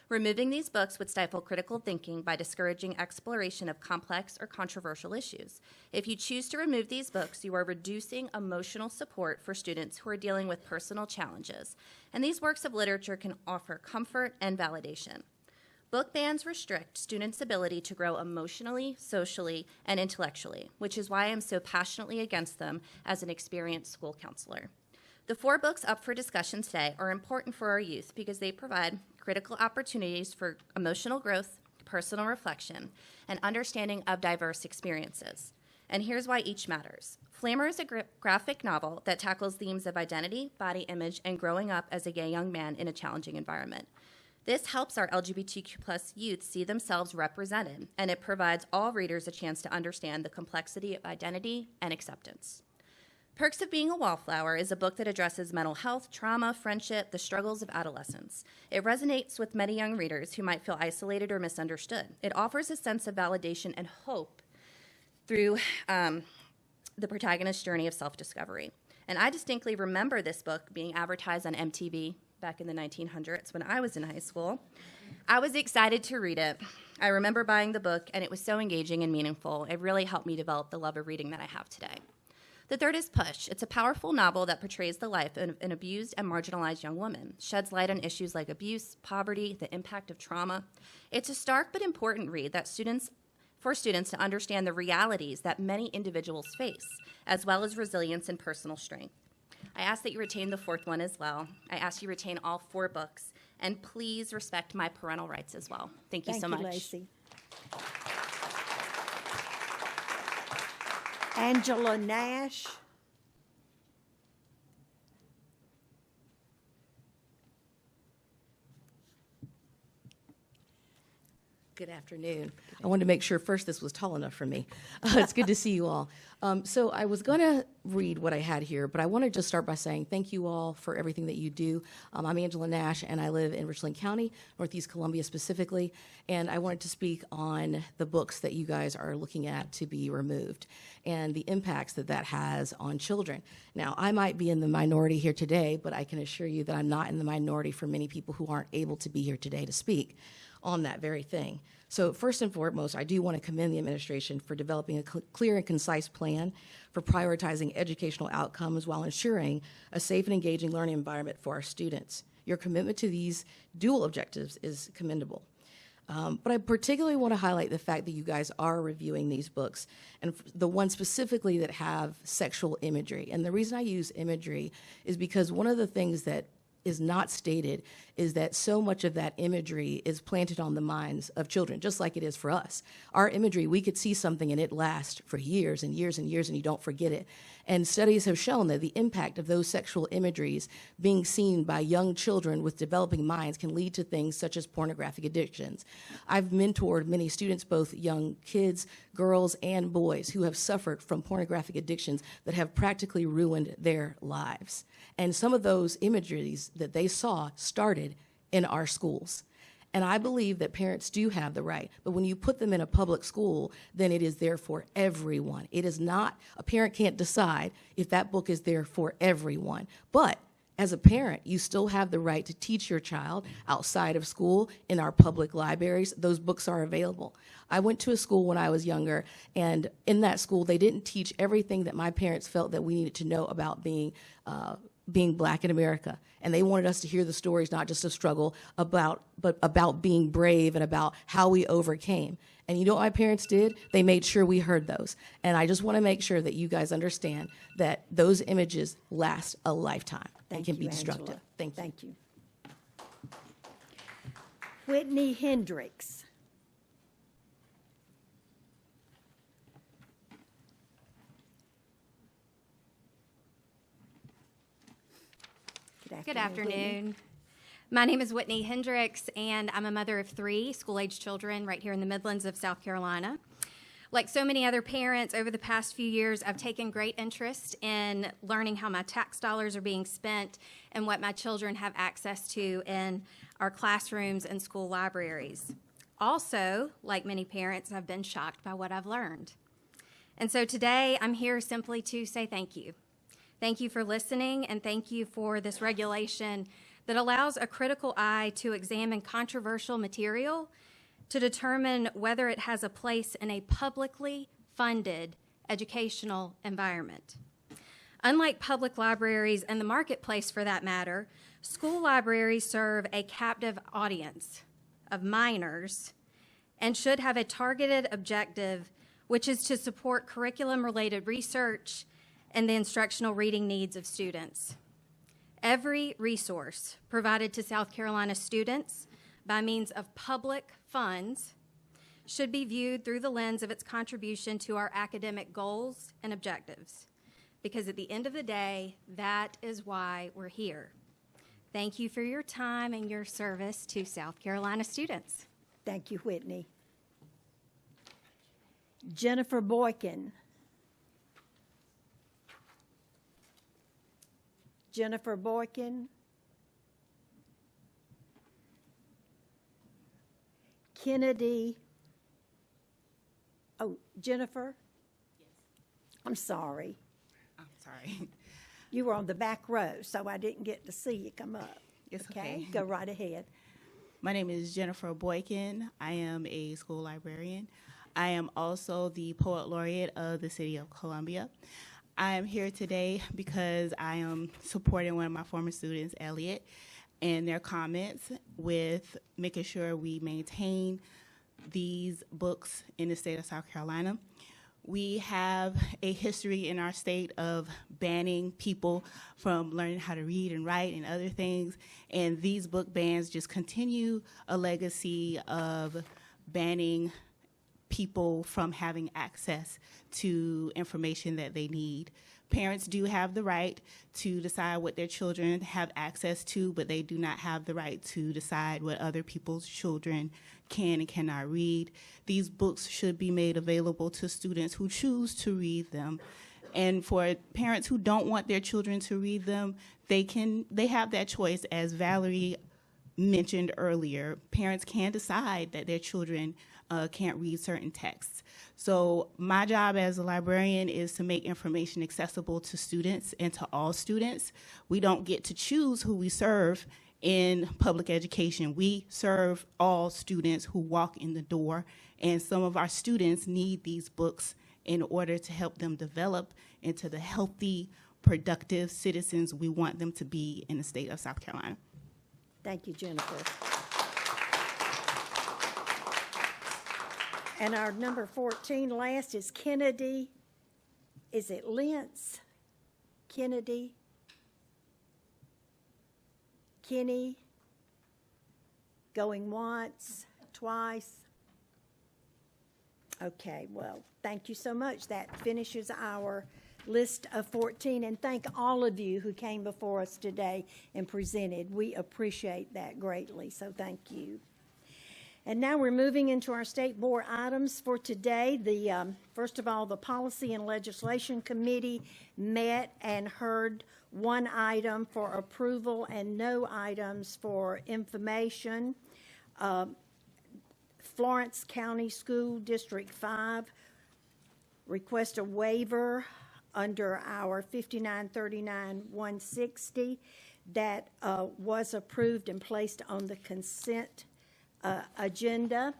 Removing these books would stifle critical thinking by discouraging exploration of complex or controversial issues. If you choose to remove these books, you are reducing emotional support for students who are dealing with personal challenges, and these works of literature can offer comfort and validation. Book bans restrict students' ability to grow emotionally, socially, and intellectually, which is why I'm so passionately against them as an experienced school counselor. The 4 books up for discussion today are important for our youth because they provide critical opportunities for emotional growth, personal reflection, and understanding of diverse experiences. And here's why each matters. Flamer is a graphic novel that tackles themes of identity, body image, and growing up as a gay young man in a challenging environment. This helps our LGBTQ+ youth see themselves represented, and it provides all readers a chance to understand the complexity of identity and acceptance. Perks of Being a Wallflower is a book that addresses mental health, trauma, friendship, the struggles of adolescence. It resonates with many young readers who might feel isolated or misunderstood. It offers a sense of validation and hope through the protagonist's journey of self-discovery. And I distinctly remember this book being advertised on MTV back in the 1900s when I was in high school. I was excited to read it. I remember buying the book, and it was so engaging and meaningful. It really helped me develop the love of reading that I have today. The third is Push. It's a powerful novel that portrays the life of an abused and marginalized young woman, sheds light on issues like abuse, poverty, the impact of trauma. It's a stark but important read for students to understand the realities that many individuals face, as well as resilience and personal strength. I ask that you retain the 4th one as well. I ask you retain all 4 books, and please respect my parental rights as well. Thank you so much. Thank you, Lacey. Angela Nash. Good afternoon. I wanted to make sure first this was tall enough for me. It's good to see you all. So I was going to read what I had here, but I want to just start by saying thank you all for everything that you do. I'm Angela Nash, and I live in Richland County, Northeast Columbia specifically, and I wanted to speak on the books that you guys are looking at to be removed and the impacts that that has on children. Now, I might be in the minority here today, but I can assure you that I'm not in the minority for many people who aren't able to be here today to speak on that very thing. So first and foremost, I do want to commend the administration for developing a clear and concise plan for prioritizing educational outcomes while ensuring a safe and engaging learning environment for our students. Your commitment to these dual objectives is commendable. But I particularly want to highlight the fact that you guys are reviewing these books, and the ones specifically that have sexual imagery. And the reason I use imagery is because one of the things that is not stated is that so much of that imagery is planted on the minds of children, just like it is for us. Our imagery, we could see something and it lasts for years and years and years and you don't forget it. And studies have shown that the impact of those sexual imageries being seen by young children with developing minds can lead to things such as pornographic addictions. I've mentored many students, both young kids, girls, and boys, who have suffered from pornographic addictions that have practically ruined their lives. And some of those imageries that they saw started in our schools. And I believe that parents do have the right, but when you put them in a public school, then it is there for everyone. It is not, a parent can't decide if that book is there for everyone. But as a parent, you still have the right to teach your child outside of school in our public libraries. Those books are available. I went to a school when I was younger, and in that school, they didn't teach everything that my parents felt that we needed to know about being Black in America. And they wanted us to hear the stories, not just of struggle, but about being brave and about how we overcame. And you know what my parents did? They made sure we heard those. And I just want to make sure that you guys understand that those images last a lifetime and can be destructive. Angela. Thank you. Whitney Hendricks. Good afternoon. My name is Whitney Hendricks, and I'm a mother of 3 school-age children right here in the Midlands of South Carolina. Like so many other parents, over the past few years, I've taken great interest in learning how my tax dollars are being spent and what my children have access to in our classrooms and school libraries. Also, like many parents, I've been shocked by what I've learned. And so today, I'm here simply to say thank you. Thank you for listening, and thank you for this regulation that allows a critical eye to examine controversial material to determine whether it has a place in a publicly funded educational environment. Unlike public libraries and the marketplace for that matter, school libraries serve a captive audience of minors and should have a targeted objective, which is to support curriculum-related research and the instructional reading needs of students. Every resource provided to South Carolina students by means of public funds should be viewed through the lens of its contribution to our academic goals and objectives, because at the end of the day, that is why we're here. Thank you for your time and your service to South Carolina students. Thank you, Whitney. Jennifer Boykin. Jennifer Boykin. Kennedy. Oh, Jennifer? Yes. I'm sorry. I'm sorry. You were on the back row, so I didn't get to see you come up. It's okay. Go right ahead. My name is Jennifer Boykin. I am a school librarian. I am also the poet laureate of the City of Columbia. I am here today because I am supporting one of my former students, Elliot, and their comments with making sure we maintain these books in the state of South Carolina. We have a history in our state of banning people from learning how to read and write and other things, and these book bans just continue a legacy of banning people from having access to information that they need. Parents do have the right to decide what their children have access to, but they do not have the right to decide what other people's children can and cannot read. These books should be made available to students who choose to read them. And for parents who don't want their children to read them, they have that choice. As Valerie mentioned earlier, parents can decide that their children can't read certain texts. So my job as a librarian is to make information accessible to students and to all students. We don't get to choose who we serve in public education. We serve all students who walk in the door, and some of our students need these books in order to help them develop into the healthy, productive citizens we want them to be in the state of South Carolina. Thank you, Jennifer. And our number 14 last is Kennedy. Is it Lentz? Kennedy? Kenny? Going once, twice? Okay, well, thank you so much. That finishes our list of 14, and thank all of you who came before us today and presented. We appreciate that greatly, so thank you. And now we're moving into our state board items for today. First of all, the Policy and Legislation Committee met and heard one item for approval and no items for information. Florence County School District 5 request a waiver under our 5939-160 that was approved and placed on the consent agenda.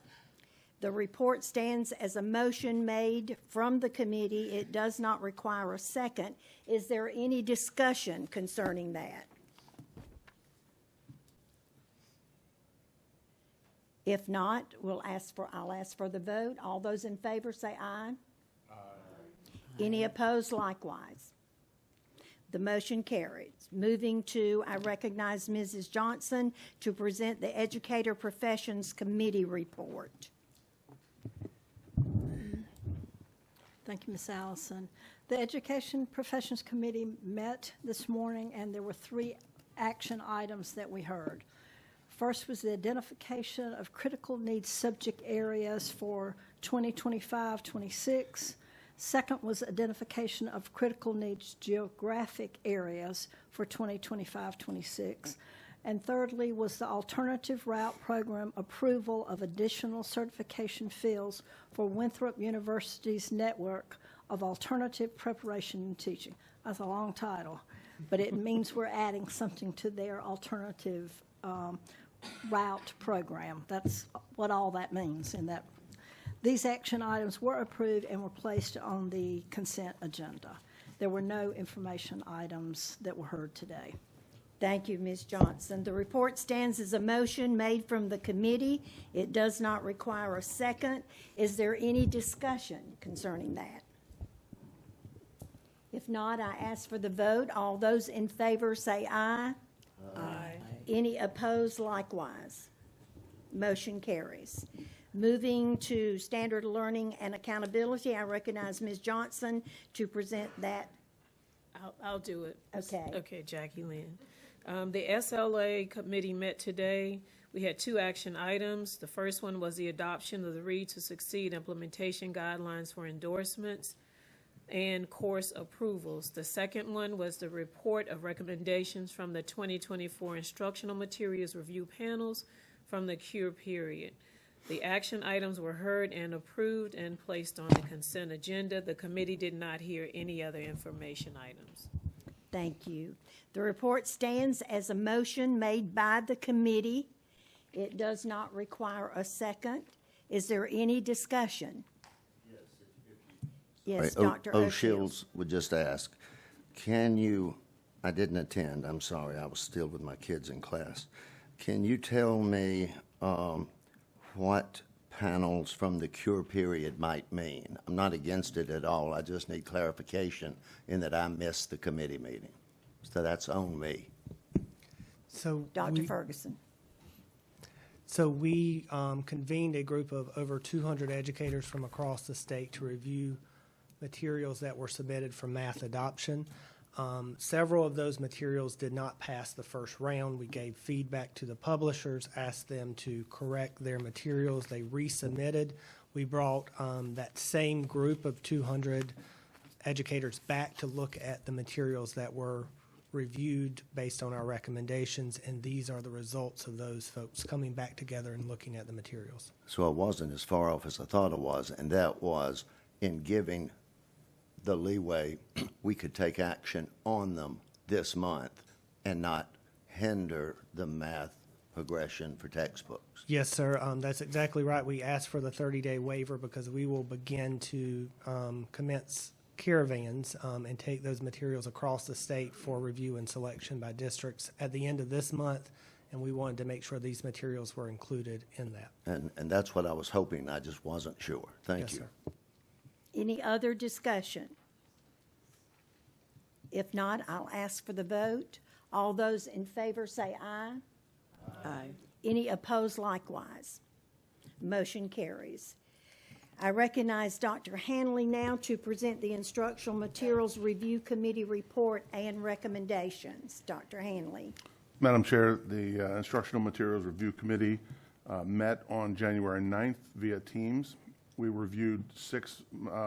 The report stands as a motion made from the committee. It does not require a second. Is there any discussion concerning that? If not, I'll ask for the vote. All those in favor say aye. Aye. Any opposed likewise? The motion carries. Moving to, I recognize Mrs. Johnson to present the Educator Professions Committee report. Thank you, Ms. Allison. The Education Professions Committee met this morning, and there were 3 action items that we heard. First was the identification of critical needs subject areas for 2025-26. Second was identification of critical needs geographic areas for 2025-26. And thirdly was the alternative route program approval of additional certification fields for Winthrop University's network of alternative preparation and teaching. That's a long title, but it means we're adding something to their alternative route program. That's what all that means in that. These action items were approved and were placed on the consent agenda. There were no information items that were heard today. Thank you, Ms. Johnson. The report stands as a motion made from the committee. It does not require a second. Is there any discussion concerning that? If not, I ask for the vote. All those in favor say aye. Aye. Any opposed likewise? Motion carries. Moving to Standard Learning and Accountability, I recognize Ms. Johnson to present that. I'll do it. Okay. Okay, Jackie Lynn. The SLA committee met today. We had 2 action items. The first one was the adoption of the Read to Succeed implementation guidelines for endorsements and course approvals. The second one was the report of recommendations from the 2024 instructional materials review panels from the cure period. The action items were heard and approved and placed on the consent agenda. The committee did not hear any other information items. Thank you. The report stands as a motion made by the committee. It does not require a second. Is there any discussion? Yes, Dr. O'Shields would just ask, can you, I didn't attend, I'm sorry, I was still with my kids in class. Can you tell me what panels from the cure period might mean? I'm not against it at all. I just need clarification in that I missed the committee meeting. So that's on me. So Dr. Ferguson. So we convened a group of over 200 educators from across the state to review materials that were submitted for math adoption. Several of those materials did not pass the first round. We gave feedback to the publishers, asked them to correct their materials. They resubmitted. We brought that same group of 200 educators back to look at the materials that were reviewed based on our recommendations, and these are the results of those folks coming back together and looking at the materials. So it wasn't as far off as I thought it was, and that was in giving the leeway we could take action on them this month and not hinder the math progression for textbooks. Yes, sir. That's exactly right. We asked for the 30-day waiver because we will begin to commence caravans and take those materials across the state for review and selection by districts at the end of this month, and we wanted to make sure these materials were included in that. And that's what I was hoping. I just wasn't sure. Thank Yes, you. sir. Any other discussion? If not, I'll ask for the vote. All those in favor say aye. Aye. Any opposed likewise? Motion carries. I recognize Dr. Hanley now to present the Instructional Materials Review Committee report and recommendations. Dr. Hanley. Madam Chair, the Instructional Materials Review Committee met on January 9th via Teams. We reviewed 6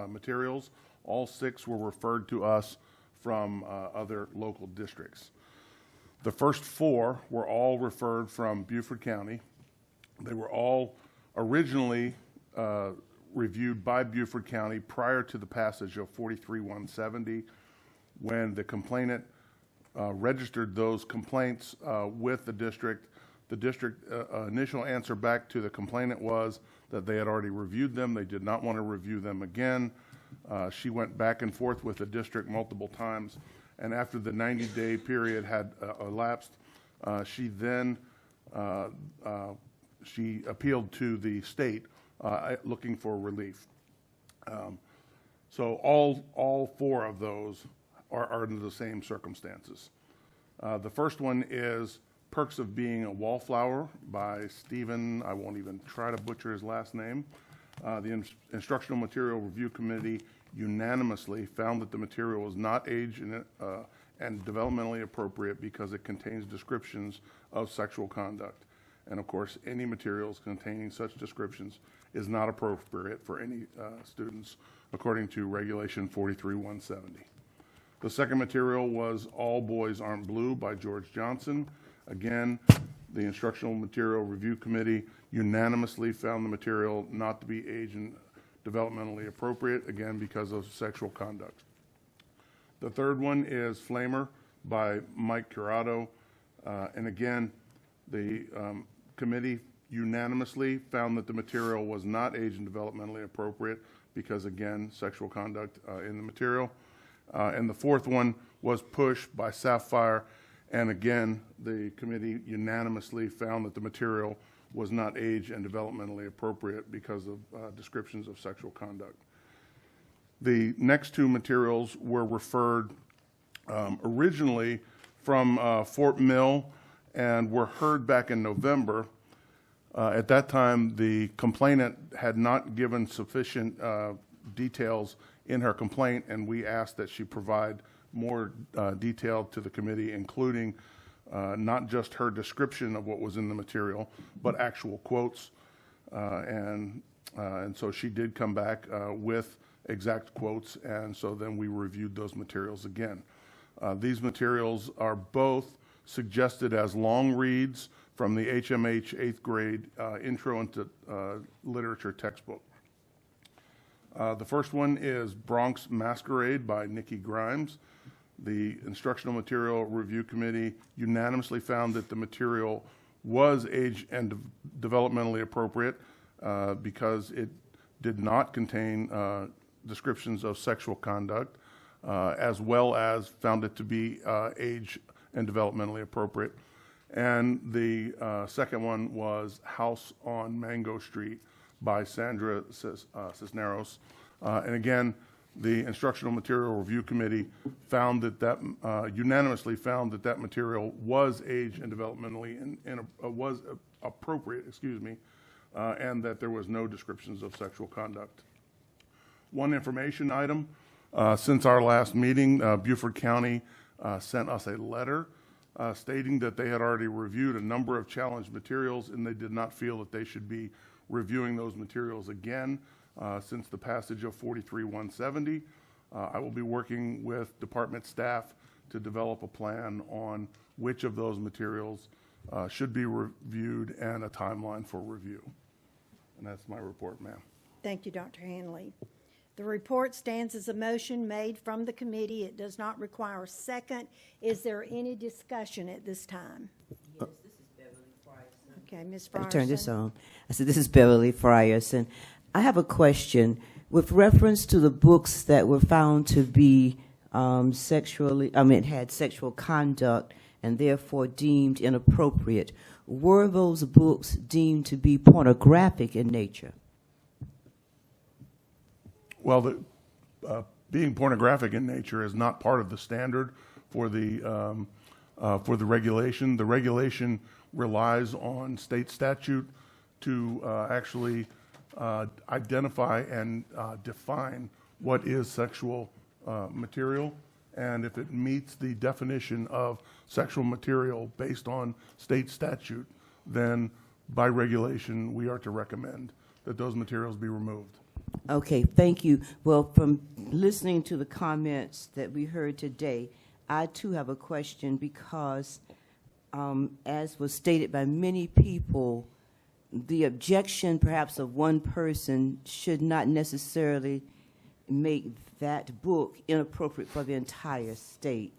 materials. All 6 were referred to us from other local districts. The first 4 were all referred from Beaufort County. They were all originally reviewed by Beaufort County prior to the passage of 43-170, when the complainant registered those complaints with the district. The district initial answer back to the complainant was that they had already reviewed them. They did not want to review them again. She went back and forth with the district multiple times, and after the 90-day period had elapsed, she then she appealed to the state looking for relief. So all 4 of those are under the same circumstances. The first one is Perks of Being a Wallflower by Stephen, I won't even try to butcher his last name. The Instructional Material Review Committee unanimously found that the material was not age and developmentally appropriate because it contains descriptions of sexual conduct. And of course, any materials containing such descriptions is not appropriate for any students, according to Regulation 43-170. The second material was All Boys Aren't Blue by George Johnson. Again, the Instructional Material Review Committee unanimously found the material not to be age and developmentally appropriate, again, because of sexual conduct. The third one is Flamer by Mike Curato. And again, the committee unanimously found that the material was not age and developmentally appropriate because, again, sexual conduct in the material. And the fourth one was Push by Sapphire. And again, the committee unanimously found that the material was not age and developmentally appropriate because of descriptions of sexual conduct. The next 2 materials were referred originally from Fort Mill and were heard back in November. At that time, the complainant had not given sufficient details in her complaint, and we asked that she provide more detail to the committee, including not just her description of what was in the material, but actual quotes. And so she did come back with exact quotes, and so then we reviewed those materials again. These materials are both suggested as long reads from the HMH 8th grade Intro into Literature textbook. The first one is Bronx Masquerade by Nikki Grimes. The Instructional Material Review Committee unanimously found that the material was age and developmentally appropriate because it did not contain descriptions of sexual conduct, as well as found it to be age and developmentally appropriate. And the second one was House on Mango Street by Sandra Cisneros. And again, the Instructional Material Review Committee found that unanimously found that material was age and developmentally was appropriate, and that there was no descriptions of sexual conduct. One information item, since our last meeting, Beaufort County sent us a letter stating that they had already reviewed a number of challenged materials and they did not feel that they should be reviewing those materials again since the passage of 43-170. I will be working with department staff to develop a plan on which of those materials should be reviewed and a timeline for review. And that's my report, ma'am. Thank you, Dr. Hanley. The report stands as a motion made from the committee. It does not require a second. Is there any discussion at this time? Yes, this is Beverly Frierson. Okay, Ms. Frierson. Turn this on. I said, this is Beverly Frierson. I have a question with reference to the books that were found to be had sexual conduct and therefore deemed inappropriate. Were those books deemed to be pornographic in nature? Well, being pornographic in nature is not part of the standard for the regulation. The regulation relies on state statute to actually identify and define what is sexual material, and if it meets the definition of sexual material based on state statute, then by regulation we are to recommend that those materials be removed. Okay, thank you. Well, from listening to the comments that we heard today, I too have a question because, as was stated by many people, the objection perhaps of one person should not necessarily make that book inappropriate for the entire state.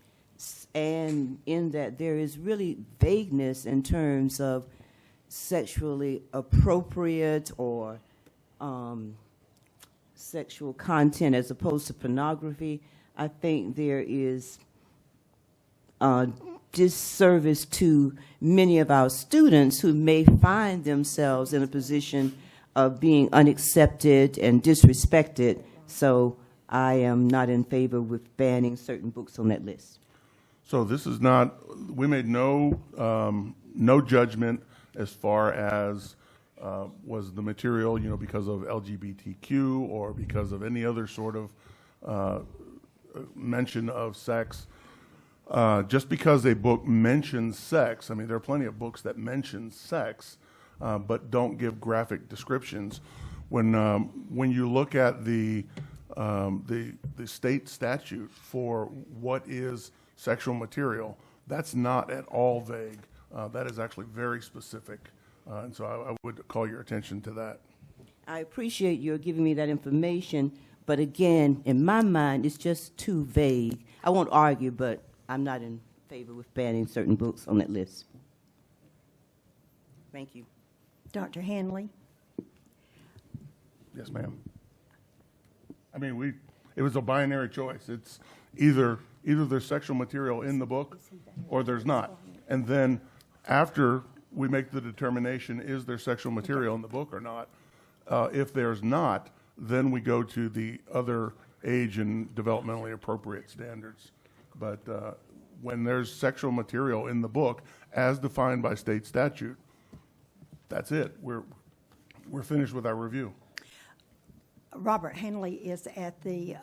And in that there is really vagueness in terms of sexually appropriate or sexual content as opposed to pornography. I think there is disservice to many of our students who may find themselves in a position of being unaccepted and disrespected. So I am not in favor with banning certain books on that list. So this is not, we made no judgment as far as was the material, because of LGBTQ or because of any other sort of mention of sex. Just because a book mentions sex, there are plenty of books that mention sex, but don't give graphic descriptions. When you look at the state statute for what is sexual material, that's not at all vague. That is actually very specific. And so I would call your attention to that. I appreciate your giving me that information, but again, in my mind, it's just too vague. I won't argue, but I'm not in favor with banning certain books on that list. Thank you. Dr. Hanley? Yes, ma'am. It was a binary choice. It's either there's sexual material in the book or there's not. And then after we make the determination, is there sexual material in the book or not? If there's not, then we go to the other age and developmentally appropriate standards. But when there's sexual material in the book, as defined by state statute, that's it. We're finished with our review. Robert Hanley is at the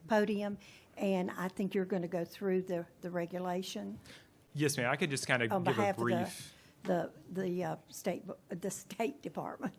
podium, and I think you're going to go through the regulation. Yes, ma'am. I could just kind of give a brief. The State Department.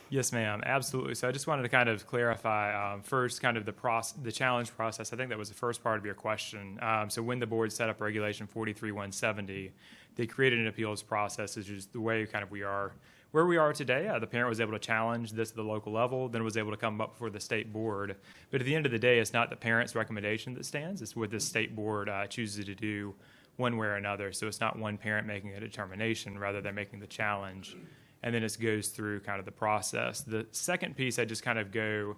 Yes, ma'am. Absolutely. So I just wanted to kind of clarify first kind of the challenge process. I think that was the first part of your question. So when the board set up Regulation 43-170, they created an appeals process, which is the way kind of we are where we are today. The parent was able to challenge this at the local level, then was able to come up before the state board. But at the end of the day, it's not the parent's recommendation that stands. It's what the state board chooses to do one way or another. So it's not one parent making a determination, rather than making the challenge. And then it goes through kind of the process. The second piece, I just kind of go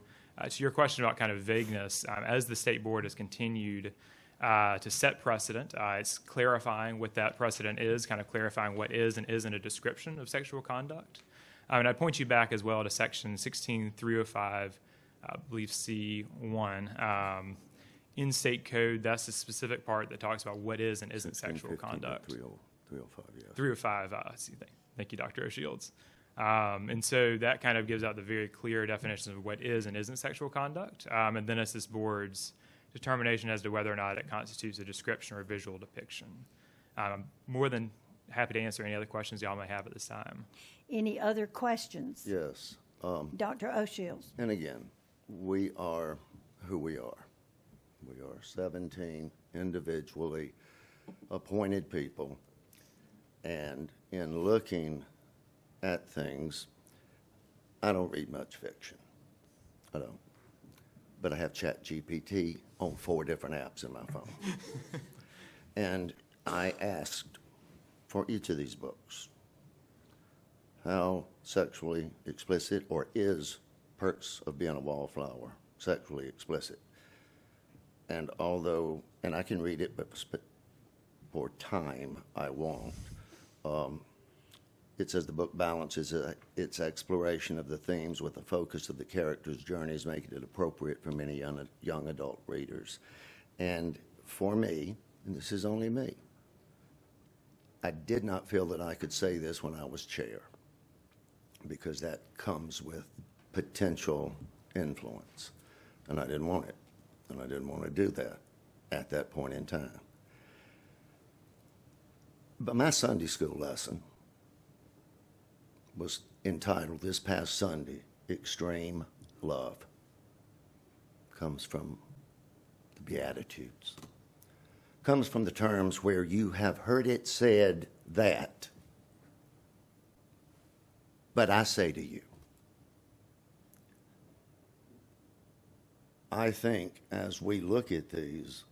to your question about kind of vagueness. As the state board has continued to set precedent, it's clarifying what that precedent is, kind of clarifying what is and isn't a description of sexual conduct. And I point you back as well to Section 16305 I believe C1. In state code, that's the specific part that talks about what is and isn't sexual conduct. 305, yeah. 305, thank you, Dr. O'Shields. And so that kind of gives out the very clear definitions of what is and isn't sexual conduct. And then it's this board's determination as to whether or not it constitutes a description or visual depiction. I'm more than happy to answer any other questions y'all may have at this time. Any other questions? Yes. Dr. O'Shields. And again, we are who we are. We are 17 individually appointed people. And in looking at things, I don't read much fiction. I don't. But I have ChatGPT on 4 different apps in my phone. And I asked for each of these books how sexually explicit, or is Perks of Being a Wallflower sexually explicit? And although, and I can read it, but for time I won't. It says the book balances its exploration of the themes with the focus of the characters' journeys, making it appropriate for many young adult readers. And for me, and this is only me, I did not feel that I could say this when I was chair, because that comes with potential influence. And I didn't want it. And I didn't want to do that at that point in time. But my Sunday school lesson was entitled this past Sunday, Extreme Love. Comes from the Beatitudes. Comes from the terms where you have heard it said that, but I say to you. I think as we look at these,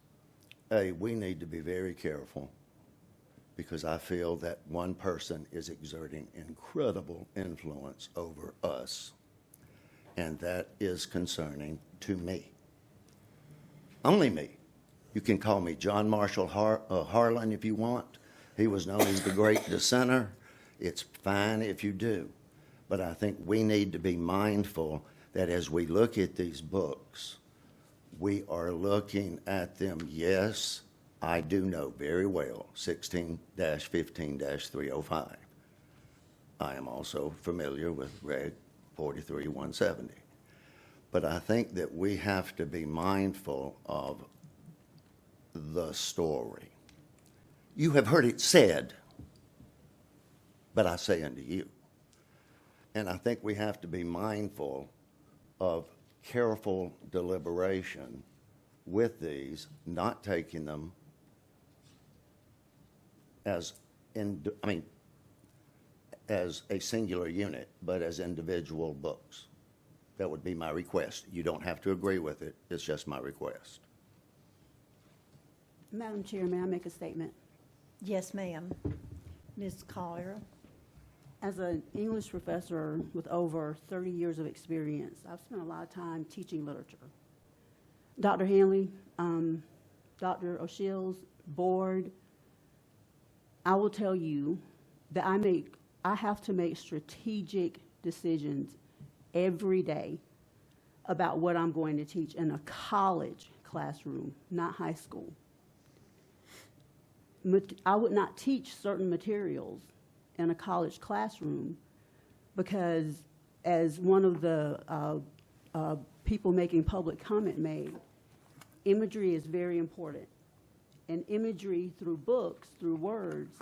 we need to be very careful, because I feel that one person is exerting incredible influence over us, and that is concerning to me. Only me. You can call me John Marshall Harlan if you want. He was known as the great dissenter. It's fine if you do. But I think we need to be mindful that as we look at these books, we are looking at them, yes, I do know very well 16-15-305. I am also familiar with Reg 43-170. But I think that we have to be mindful of the story. You have heard it said, but I say unto you. And I think we have to be mindful of careful deliberation with these, not taking them as as a singular unit, but as individual books. That would be my request. You don't have to agree with it. It's just my request. Madam Chair, may I make a statement? Yes, ma'am. Ms. Collier. As an English professor with over 30 years of experience, I've spent a lot of time teaching literature. Dr. Hanley, Dr. O'Shields, board, I will tell you that I have to make strategic decisions every day about what I'm going to teach in a college classroom, not high school. I would not teach certain materials in a college classroom because, as one of the people making public comment made, imagery is very important. And imagery through books, through words,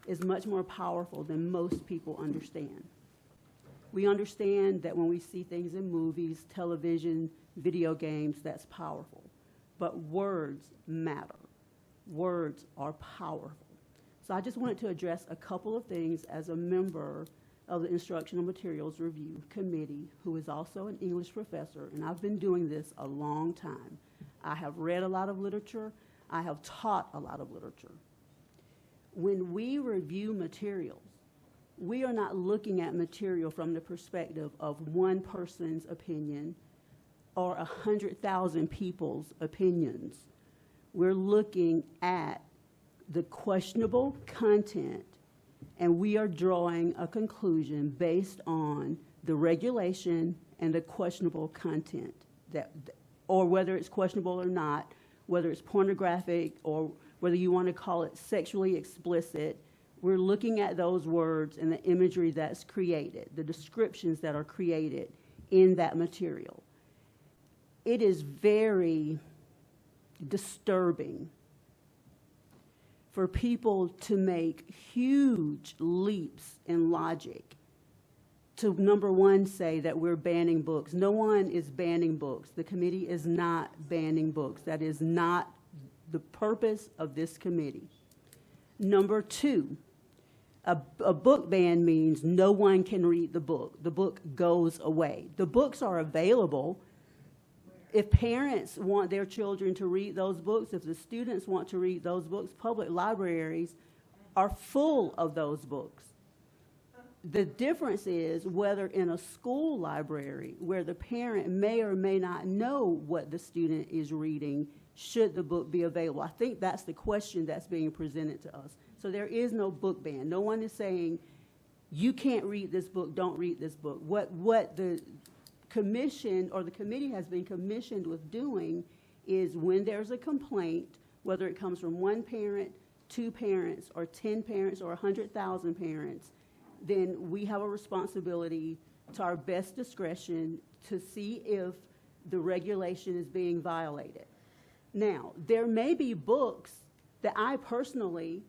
is much more powerful than most people understand. We understand that when we see things in movies, television, video games, that's powerful. But words matter. Words are powerful. So I just wanted to address a couple of things as a member of the Instructional Materials Review Committee, who is also an English professor, and I've been doing this a long time. I have read a lot of literature. I have taught a lot of literature. When we review materials, we are not looking at material from the perspective of one person's opinion or 100,000 people's opinions. We're looking at the questionable content, and we are drawing a conclusion based on the regulation and the questionable content. or whether it's questionable or not, whether it's pornographic or whether you want to call it sexually explicit. We're looking at those words and the imagery that's created, the descriptions that are created in that material. It is very disturbing for people to make huge leaps in logic to, number one, say that we're banning books. No one is banning books. The committee is not banning books. That is not the purpose of this committee. Number two, a book ban means no one can read the book. The book goes away. The books are available. If parents want their children to read those books, if the students want to read those books, public libraries are full of those books. The difference is whether in a school library where the parent may or may not know what the student is reading, should the book be available? I think that's the question that's being presented to us. So there is no book ban. No one is saying, you can't read this book, don't read this book. What the commission or the committee has been commissioned with doing is when there's a complaint, whether it comes from one parent, 2 parents, or 10 parents, or 100,000 parents, then we have a responsibility to our best discretion to see if the regulation is being violated. Now, there may be books that I personally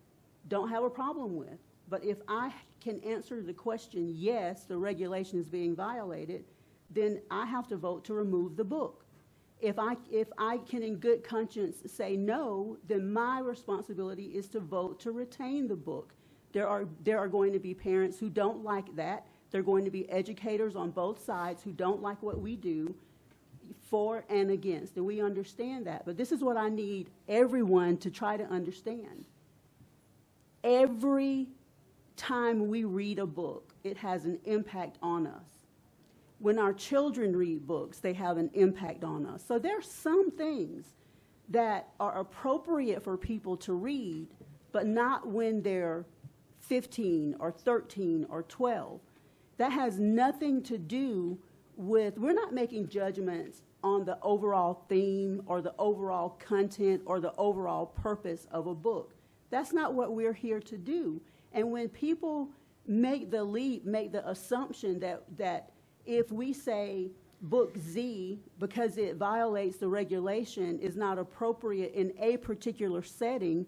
don't have a problem with, but if I can answer the question, yes, the regulation is being violated, then I have to vote to remove the book. If I can in good conscience say no, then my responsibility is to vote to retain the book. There are going to be parents who don't like that. There are going to be educators on both sides who don't like what we do, for and against, and we understand that. But this is what I need everyone to try to understand. Every time we read a book, it has an impact on us. When our children read books, they have an impact on us. So there are some things that are appropriate for people to read, but not when they're 15 or 13 or 12. That has nothing to do with, we're not making judgments on the overall theme or the overall content or the overall purpose of a book. That's not what we're here to do. And when people make the leap, make the assumption that if we say book Z, because it violates the regulation, is not appropriate in a particular setting,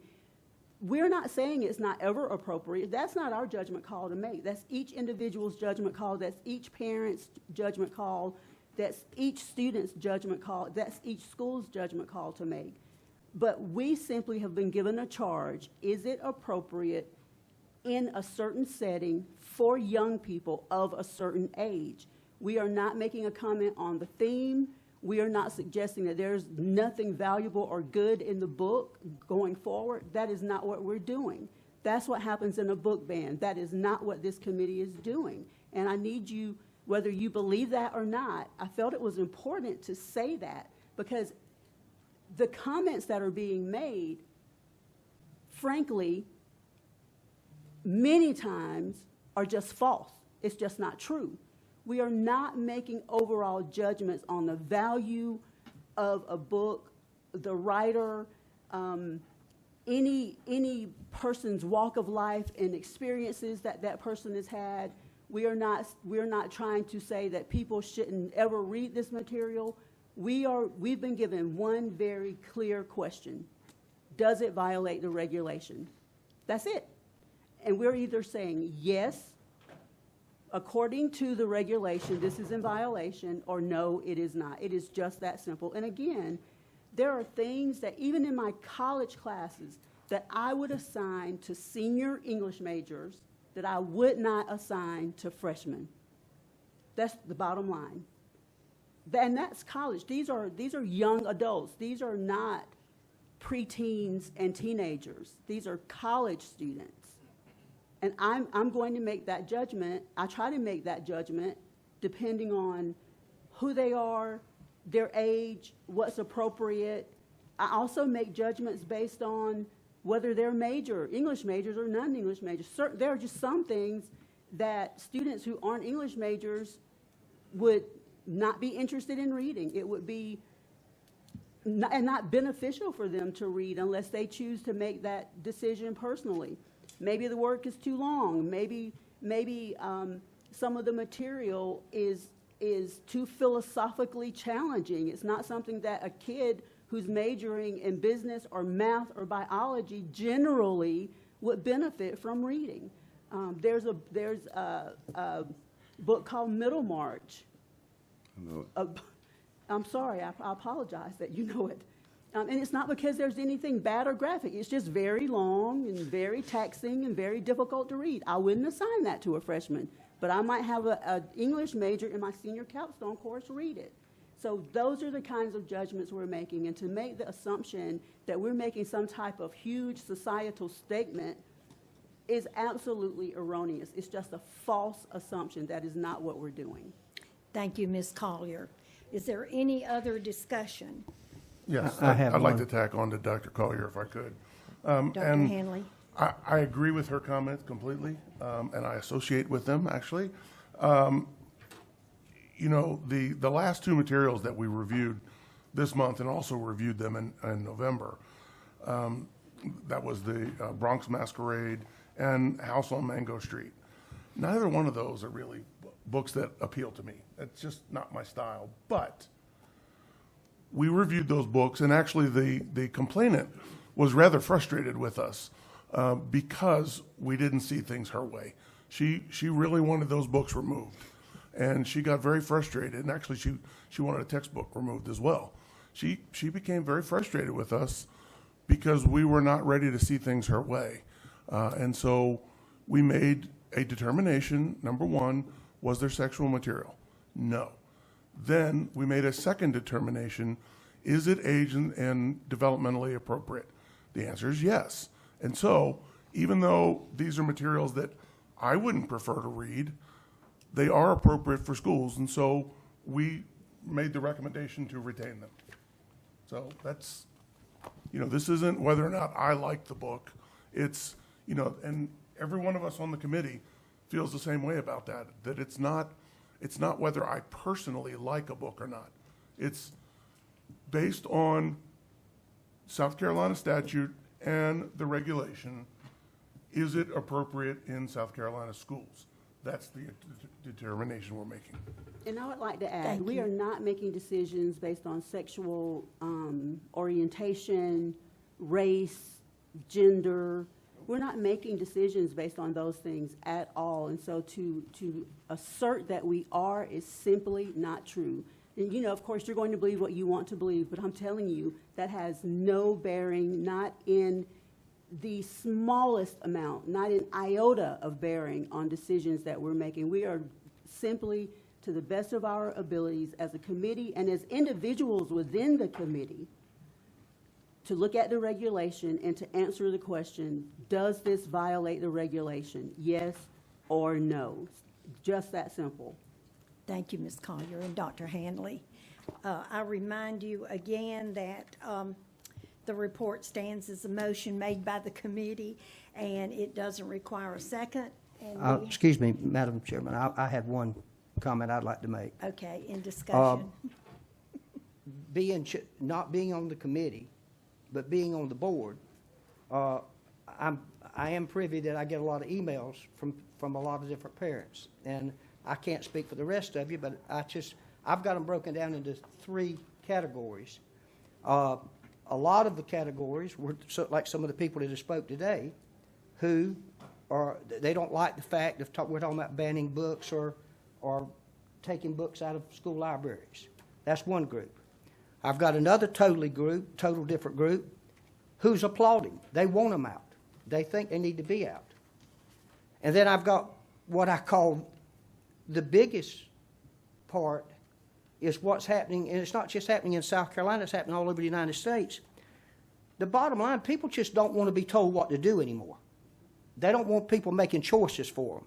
we're not saying it's not ever appropriate. That's not our judgment call to make. That's each individual's judgment call. That's each parent's judgment call. That's each student's judgment call. That's each school's judgment call to make. But we simply have been given a charge. Is it appropriate in a certain setting for young people of a certain age? We are not making a comment on the theme. We are not suggesting that there's nothing valuable or good in the book going forward. That is not what we're doing. That's what happens in a book ban. That is not what this committee is doing. And I need you, whether you believe that or not, I felt it was important to say that because the comments that are being made, frankly, many times are just false. It's just not true. We are not making overall judgments on the value of a book, the writer, any person's walk of life and experiences that that person has had. We're not trying to say that people shouldn't ever read this material. We've been given one very clear question. Does it violate the regulation? That's it. And we're either saying yes, according to the regulation, this is in violation, or no, it is not. It is just that simple. And again, there are things that even in my college classes that I would assign to senior English majors that I would not assign to freshmen. That's the bottom line. And that's college. These are young adults. These are not preteens and teenagers. These are college students. And I'm going to make that judgment. I try to make that judgment depending on who they are, their age, what's appropriate. I also make judgments based on whether they're English majors or non-English majors. There are just some things that students who aren't English majors would not be interested in reading. It would be not beneficial for them to read unless they choose to make that decision personally. Maybe the work is too long. Maybe some of the material is too philosophically challenging. It's not something that a kid who's majoring in business or math or biology generally would benefit from reading. There's a book called Middlemarch. I'm sorry, I apologize that you know it. And it's not because there's anything bad or graphic. It's just very long and very taxing and very difficult to read. I wouldn't assign that to a freshman, but I might have an English major in my senior capstone course read it. So those are the kinds of judgments we're making. And to make the assumption that we're making some type of huge societal statement is absolutely erroneous. It's just a false assumption. That is not what we're doing. Thank you, Ms. Collier. Is there any other discussion? Yes, I I'd like to tack on to Dr. Collier if I could. Dr. And Hanley? I agree with her comments completely, and I associate with them, actually. You know, the last two materials that we reviewed this month and also reviewed them in November, that was the Bronx Masquerade and House on Mango Street. Neither one of those are really books that appeal to me. It's just not my style. But we reviewed those books, and actually the complainant was rather frustrated with us because we didn't see things her way. She really wanted those books removed, and she got very frustrated. And actually, she wanted a textbook removed as well. She became very frustrated with us because we were not ready to see things her way. And so we made a determination. Number one, was there sexual material? No. Then we made a second determination. Is it age and developmentally appropriate? The answer is yes. And so even though these are materials that I wouldn't prefer to read, they are appropriate for schools. And so we made the recommendation to retain them. So that's, you know, this isn't whether or not I like the book. It's, you know, and every one of us on the committee feels the same way about that, that it's not whether I personally like a book or not. It's based on South Carolina statute and the regulation. Is it appropriate in South Carolina schools? That's the determination we're making. And I would like to add, we are not making decisions based on sexual orientation, race, gender. We're not making decisions based on those things at all. And so to assert that we are is simply not true. And, you know, of course, you're going to believe what you want to believe, but I'm telling you that has no bearing, not in the smallest amount, not an iota of bearing on decisions that we're making. We are simply, to the best of our abilities as a committee and as individuals within the committee, to look at the regulation and to answer the question, does this violate the regulation? Yes or no. Just that simple. Thank you, Ms. Collier and Dr. Hanley. I remind you again that the report stands as a motion made by the committee, and it doesn't require a second. And Excuse me, Madam Chairman, I have one comment I'd like to make. Okay, in discussion. Not being on the committee, but being on the board, I am privy that I get a lot of emails from a lot of different parents. And I can't speak for the rest of you, but I've got them broken down into 3 categories. A lot of the categories were like some of the people that have spoke today, who they don't like the fact of we're talking about banning books or taking books out of school libraries. That's one group. I've got another total different group, who's applauding. They want them out. They think they need to be out. And then I've got what I call the biggest part is what's happening, and it's not just happening in South Carolina, it's happening all over the United States. The bottom line, people just don't want to be told what to do anymore. They don't want people making choices for them.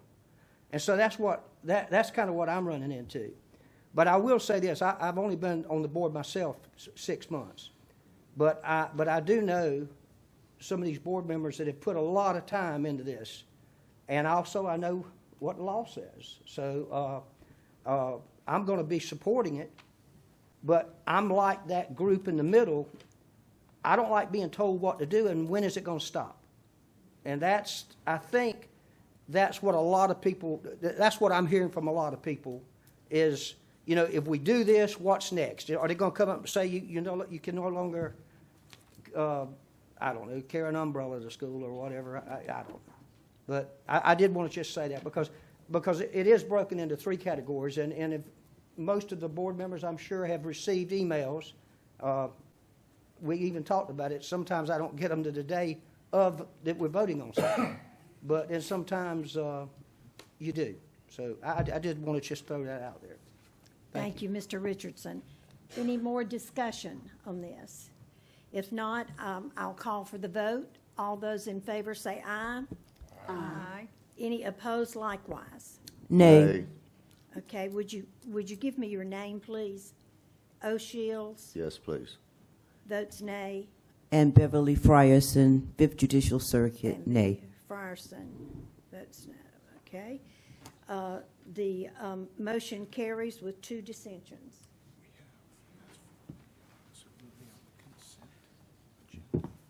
And so that's kind of what I'm running into. But I will say this, I've only been on the board myself 6 months. But I do know some of these board members that have put a lot of time into this. And also I know what the law says. So I'm going to be supporting it, but I'm like that group in the middle. I don't like being told what to do and when is it going to stop. And I think that's what a lot of people, that's what I'm hearing from a lot of people is, if we do this, what's next? Are they going to come up and say you can no longer, I don't know, carry an umbrella to school or whatever? I don't know. But I did want to just say that because it is broken into 3 categories, and if most of the board members, I'm sure, have received emails. We even talked about it. Sometimes I don't get them to the day of that we're voting on something, and sometimes you do. So I did want to just throw that out there. Thank you, Mr. Richardson. Any more discussion on this? If not, I'll call for the vote. All those in favor say aye. Aye. Any opposed likewise? Nay. Okay, would you give me your name, please? O'Shields, Yes, please. votes nay. And Beverly Frierson, 5th Judicial Circuit, nay. Frierson, votes no. Okay. The motion carries with 2 dissensions.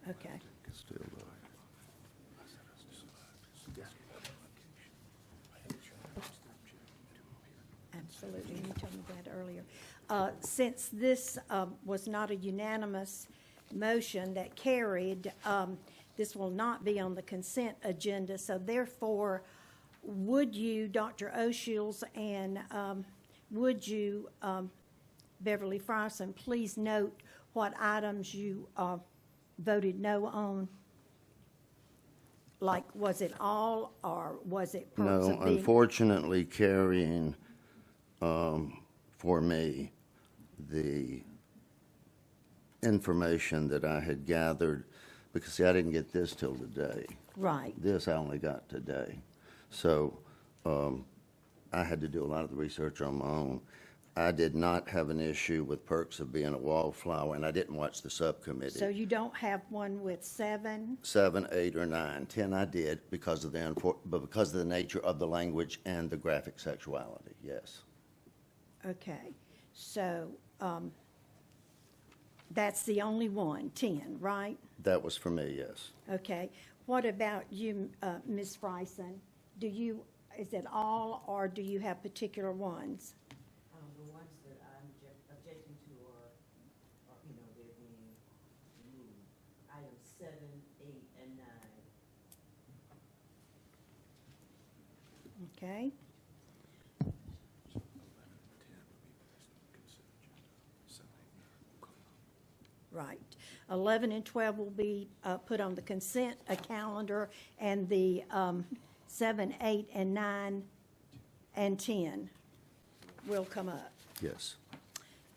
Okay. Absolutely, you told me that earlier. Since this was not a unanimous motion that carried, this will not be on the consent agenda, so therefore, would you, Dr. O'Shields, and would you, Beverly Frierson, please note what items you voted no on? Like, was it all, or was it parts No, of being? unfortunately, carrying for me the information that I had gathered, because see, I didn't get this till today. Right. This I only got today. So I had to do a lot of the research on my own. I did not have an issue with perks of being a wallflower, and I didn't watch the subcommittee. So you don't have one with 7? 7, 8, or 9. 10 I did because of the nature of the language and the graphic sexuality, yes. Okay, so that's the only one, 10, right? That was for me, yes. Okay. What about you, Ms. Frierson? Is it all, or do you have particular ones? The ones that I'm objecting to are, they're being moved. Items 7, 8, and 9. Okay. Right. 11 and 12 will be put on the consent calendar, and the 7, 8, and 9, and 10 will come up. Yes.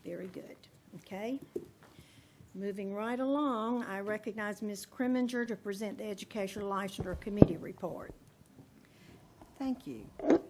Very good. Okay. Moving right along, I recognize Ms. Kriminger to present the Educational Licensure Committee report. Thank you,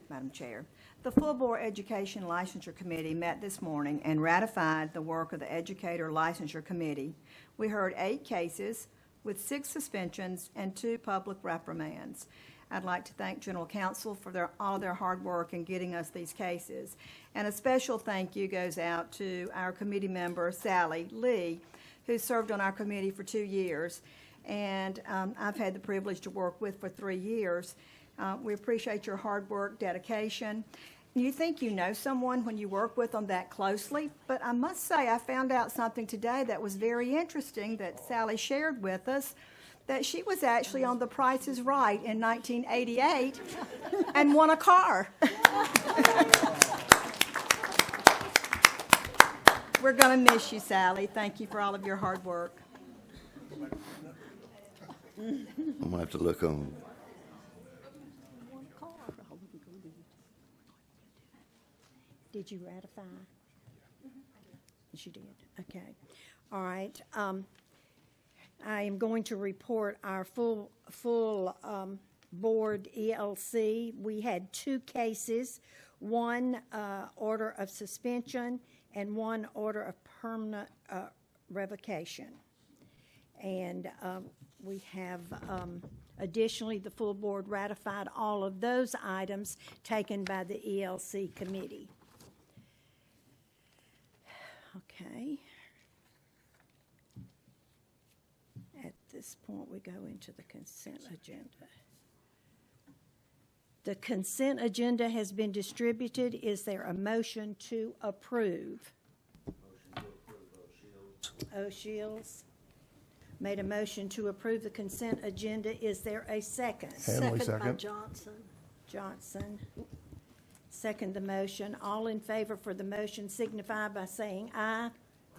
Madam Chair. The Full Board Education Licensure Committee met this morning and ratified the work of the Educator Licensure Committee. We heard 8 cases with 6 suspensions and 2 public reprimands. I'd like to thank General Counsel for all their hard work in getting us these cases. And a special thank you goes out to our committee member, Sally Lee, who served on our committee for 2 years. And I've had the privilege to work with for 3 years. We appreciate your hard work, dedication. You think you know someone when you work with them that closely, but I must say I found out something today that was very interesting that Sally shared with us, that she was actually on The Price is Right in 1988 and won a car. We're going to miss you, Sally. Thank you for all of your hard work. I'm going to have to look on. Did you ratify? Yes, you did. Okay. All right. I am going to report our full board ELC. We had 2 cases, 1 order of suspension and 1 order of permanent revocation. And we have additionally, the full board ratified all of those items taken by the ELC committee. Okay. At this point, we go into the consent agenda. The consent agenda has been distributed. Is there a motion to approve? O'Shields made a motion to approve the consent agenda. Is there a second? Hanley, By second. Johnson. Johnson. Second the motion. All in favor for the motion signify by saying aye.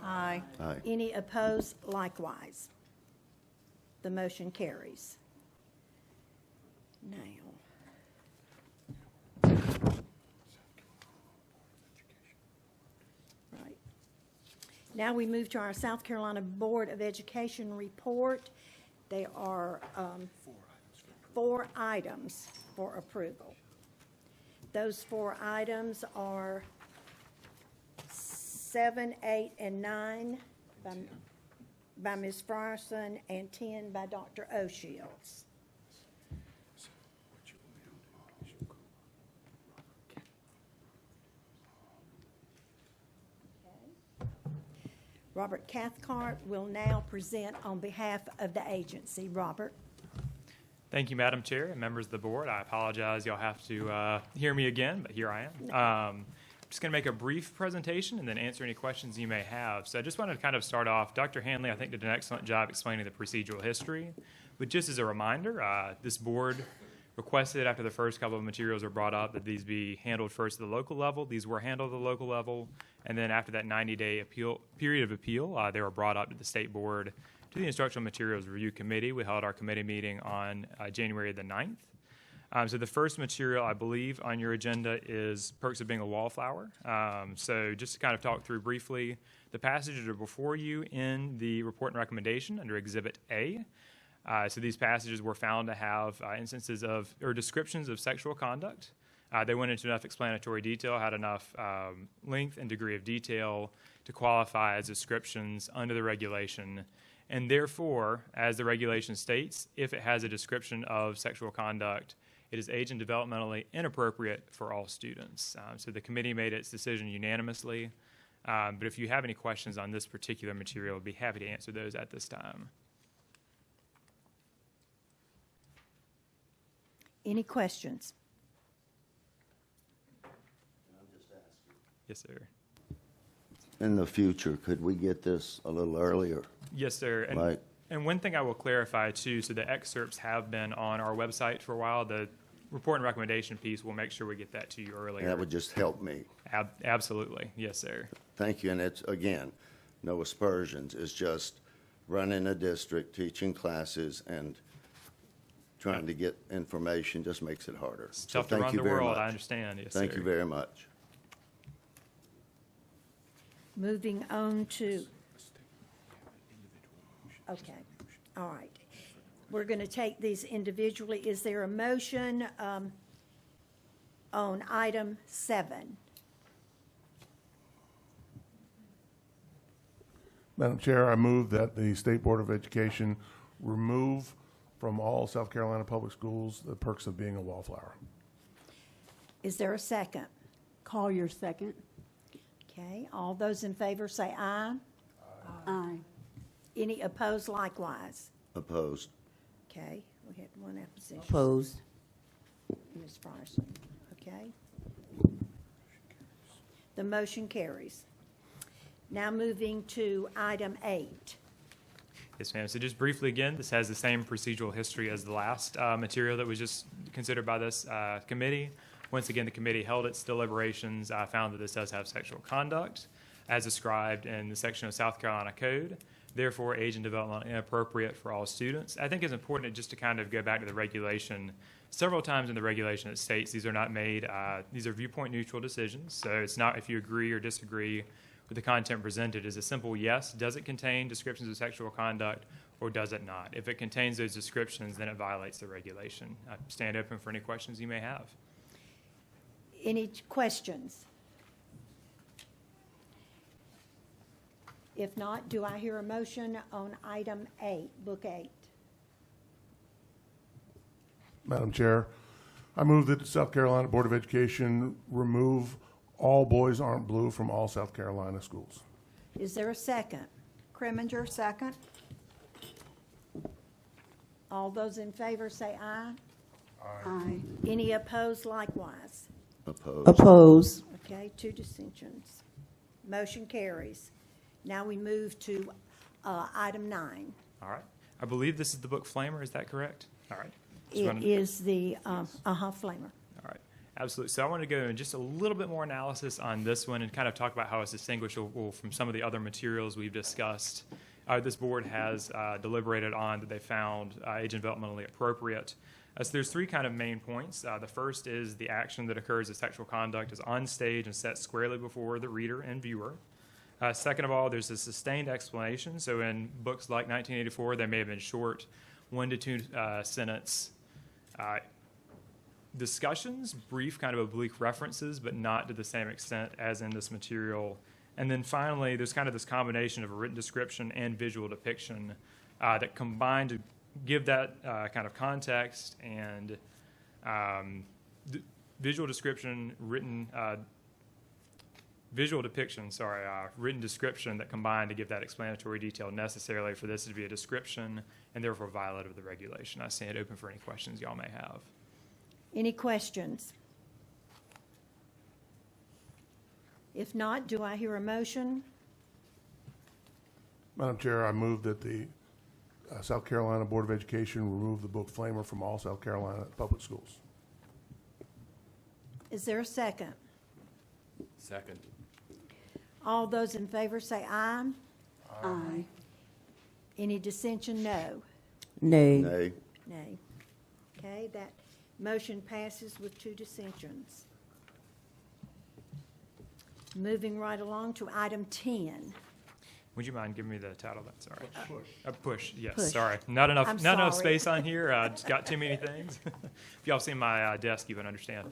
Aye. Aye. Any opposed, likewise. The motion carries. Now. Right. Now we move to our South Carolina Board of Education report. There are 4 items for approval. Those 4 items are 7, 8, and 9 by Ms. Frierson and 10 by Dr. O'Shields. Robert Cathcart will now present on behalf of the agency. Robert. Thank you, Madam Chair and members of the board. I apologize, y'all have to hear me again, but here I am. I'm just going to make a brief presentation and then answer any questions you may have. So I just wanted to kind of start off. Dr. Hanley, I think, did an excellent job explaining the procedural history. But just as a reminder, this board requested after the first couple of materials were brought up that these be handled first at the local level. These were handled at the local level. And then after that 90-day period of appeal, they were brought up to the state board to the Instructional Materials Review Committee. We held our committee meeting on January the 9th. So the first material, I believe, on your agenda is Perks of Being a Wallflower. So just to kind of talk through briefly, the passages are before you in the report and recommendation under Exhibit A. So these passages were found to have instances of, or descriptions of sexual conduct. They went into enough explanatory detail, had enough length and degree of detail to qualify as descriptions under the regulation. And therefore, as the regulation states, if it has a description of sexual conduct, it is age and developmentally inappropriate for all students. So the committee made its decision unanimously. But if you have any questions on this particular material, I'd be happy to answer those at this time. Any questions? Yes, sir. In the future, could we get this a little earlier? Yes, sir. And one thing I will clarify, too, so the excerpts have been on our website for a while. The report and recommendation piece, we'll make sure we get that to you earlier. That would just help me. Absolutely. Yes, sir. Thank you. And it's, again, no aspersions. It's just running a district, teaching classes, and trying to get information just makes it harder. It's tough to run the world, I understand. Yes, Thank sir. you very much. Moving on to, okay, all right. We're going to take these individually. Is there a motion on item 7? Madam Chair, I move that the State Board of Education remove from all South Carolina public schools the perks of being a wallflower. Is there a second? Call your second. Okay, all those in favor say aye. Aye. Any opposed likewise? Opposed. Okay, we had one opposition. Opposed. Ms. Frierson, okay. The motion carries. Now moving to item 8. Yes, ma'am. So just briefly again, this has the same procedural history as the last material that was just considered by this committee. Once again, the committee held its deliberations, found that this does have sexual conduct as described in the section of South Carolina Code. Therefore, age and development inappropriate for all students. I think it's important just to kind of go back to the regulation. Several times in the regulation it states these are not made, these are viewpoint neutral decisions. So it's not if you agree or disagree with the content presented. Is a simple yes. Does it contain descriptions of sexual conduct or does it not? If it contains those descriptions, then it violates the regulation. I stand open for any questions you may have. Any questions? If not, do I hear a motion on item 8, Book 8? Madam Chair, I move that the South Carolina Board of Education remove all boys aren't blue from all South Carolina schools. Is there a second? Kriminger, second. All those in favor say aye. Aye. Any opposed likewise? Opposed. Oppose. Okay, 2 dissensions. Motion carries. Now we move to item 9. All right. I believe this is the book Flamer. Is that correct? All right. Just It wanted- is the Flamer. All right, absolutely. So I want to go in just a little bit more analysis on this one and kind of talk about how it's distinguishable from some of the other materials we've discussed. This board has deliberated on that they found age and developmentally appropriate. So there's 3 kind of main points. The first is the action that occurs as sexual conduct is on stage and set squarely before the reader and viewer. Second of all, there's a sustained explanation. So in books like 1984, there may have been short 1 to 2 sentence discussions, brief kind of oblique references, but not to the same extent as in this material. And then finally, there's kind of this combination of a written description and visual depiction that combine to give that kind of context and visual description, visual depiction, written description that combine to give that explanatory detail necessarily for this to be a description and therefore violate of the regulation. I stand open for any questions y'all may have. Any questions? If not, do I hear a motion? Madam Chair, I move that the South Carolina Board of Education remove the book Flamer from all South Carolina public schools. Is there a second? Second. All those in favor say aye. Aye. Any dissension, no. Nay. Nay. Nay. Okay, that motion passes with 2 dissensions. Moving right along to item 10. Would you mind giving me the title? That's all right. Push. Push. Yes. Push. Sorry. Not enough. I'm Not enough sorry. space on here. Just got too many things. If y'all seen my desk, you would understand.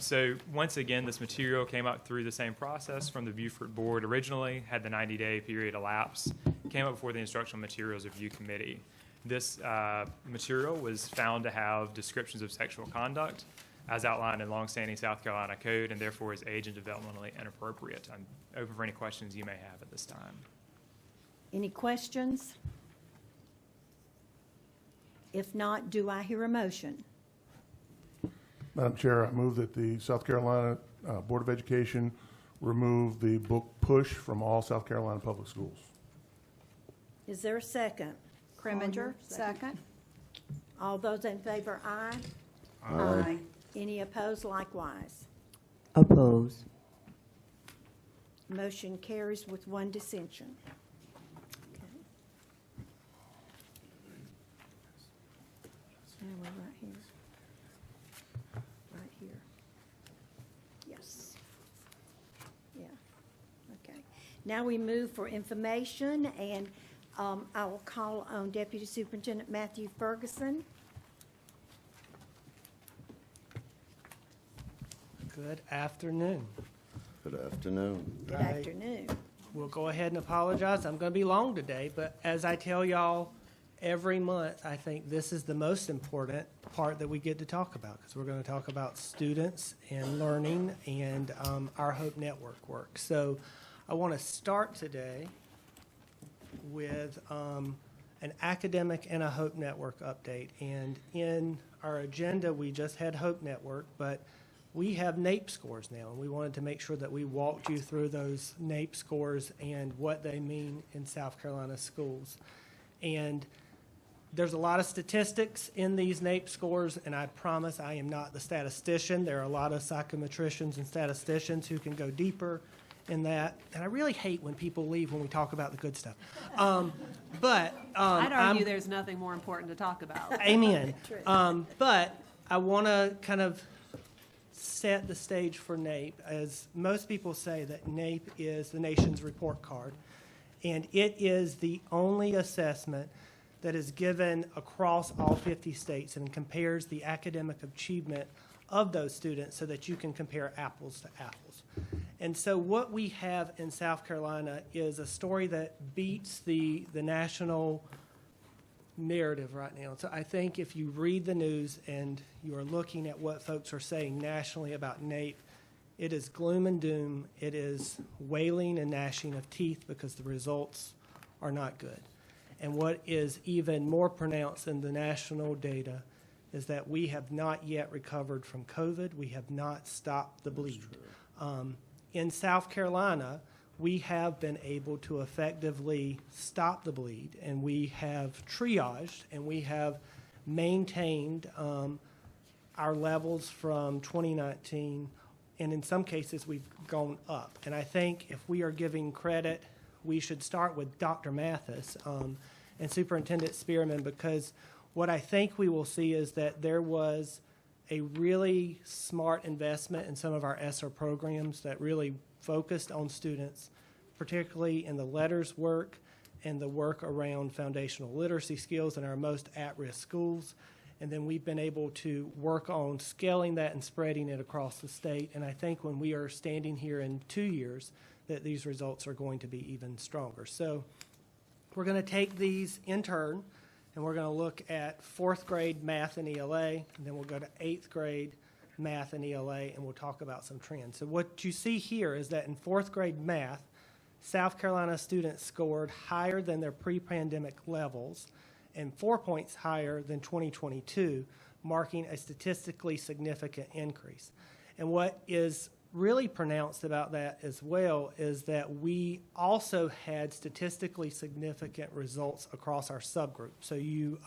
So once again, this material came up through the same process from the Beaufort Board originally. Had the 90-day period elapse. Came up before the Instructional Materials Review Committee. This material was found to have descriptions of sexual conduct as outlined in longstanding South Carolina code, and therefore is age and developmentally inappropriate. I'm open for any questions you may have at this time. Any questions? If not, do I hear a motion? Madam Chair, I move that the South Carolina Board of Education remove the book Push from all South Carolina public schools. Is there a second? Kriminger, second. All those in favor, aye. Aye. Any opposed likewise? Oppose. Motion carries with 1 dissension. Okay. Now we're right here. Right here. Yes. Yeah. Okay. Now we move for information, and I will call on Deputy Superintendent Matthew Ferguson. Good afternoon. Good afternoon. Good afternoon. We'll go ahead and apologize. I'm going to be long today, but as I tell y'all every month, I think this is the most important part that we get to talk about, because we're going to talk about students and learning and our Hope Network work. So I want to start today with an academic and a Hope Network update. And in our agenda, we just had Hope Network, but we have NAEP scores now, and we wanted to make sure that we walked you through those NAEP scores and what they mean in South Carolina schools. And there's a lot of statistics in these NAEP scores, and I promise I am not the statistician. There are a lot of psychometricians and statisticians who can go deeper in that. And I really hate when people leave when we talk about the good stuff. I'd argue there's nothing more important to talk about. Amen. But I want to kind of set the stage for NAEP. As most people say, that NAEP is the nation's report card, and it is the only assessment that is given across all 50 states and compares the academic achievement of those students so that you can compare apples to apples. And so what we have in South Carolina is a story that beats the national narrative right now. So I think if you read the news and you are looking at what folks are saying nationally about NAEP, it is gloom and doom. It is wailing and gnashing of teeth because the results are not good. And what is even more pronounced in the national data is that we have not yet recovered from COVID. We have not stopped the bleed. In South Carolina, we have been able to effectively stop the bleed, and we have triaged, and we have maintained our levels from 2019, and in some cases, we've gone up. And I think if we are giving credit, we should start with Dr. Mathis and Superintendent Spearman, because what I think we will see is that there was a really smart investment in some of our ESSER programs that really focused on students, particularly in the letters work and the work around foundational literacy skills in our most at-risk schools. And then we've been able to work on scaling that and spreading it across the state. And I think when we are standing here in 2 years, that these results are going to be even stronger. So we're going to take these in turn, and we're going to look at 4th grade math and ELA, and then we'll go to 8th grade math and ELA, and we'll talk about some trends. So what you see here is that in 4th grade math, South Carolina students scored higher than their pre-pandemic levels and 4 points higher than 2022, marking a statistically significant increase. And what is really pronounced about that as well is that we also had statistically significant results across our subgroup. So you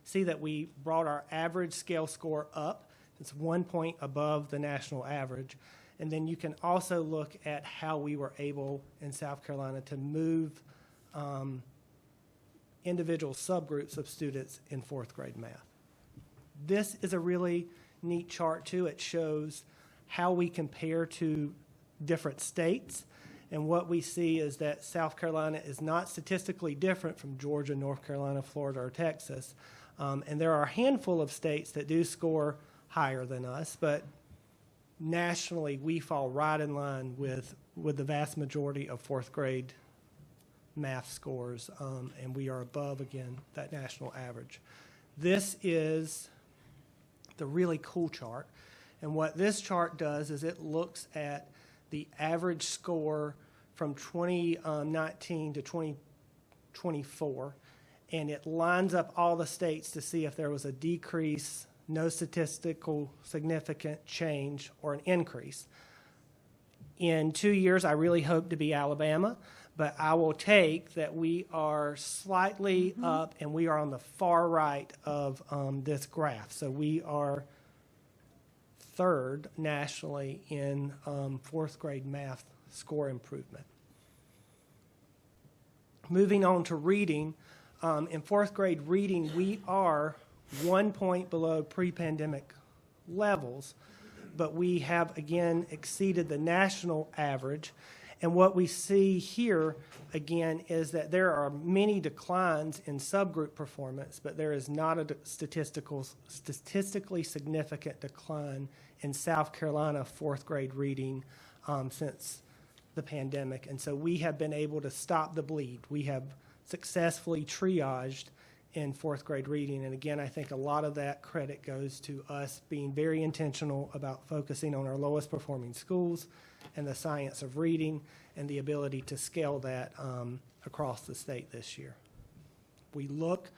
see that we brought our average scale score up. It's 1 point above the national average. And then you can also look at how we were able in South Carolina to move individual subgroups of students in 4th grade math. This is a really neat chart too. It shows how we compare to different states. And what we see is that South Carolina is not statistically different from Georgia, North Carolina, Florida, or Texas. And there are a handful of states that do score higher than us, but nationally we fall right in line with the vast majority of 4th grade math scores, and we are above, again, that national average. This is the really cool chart. And what this chart does is it looks at the average score from 2019 to 2024, and it lines up all the states to see if there was a decrease, no statistical significant change, or an increase. In 2 years, I really hope to be Alabama, but I will take that we are slightly up, and we are on the far right of this graph. So we are 3rd nationally in 4th grade math score improvement. Moving on to reading, in 4th grade reading, we are 1 point below pre-pandemic levels, but we have again exceeded the national average. And what we see here again is that there are many declines in subgroup performance, but there is not a statistically significant decline in South Carolina 4th grade reading since the pandemic. And so we have been able to stop the bleed. We have successfully triaged in 4th grade reading. And again, I think a lot of that credit goes to us being very intentional about focusing on our lowest performing schools and the science of reading and the ability to scale that across the state this year. We look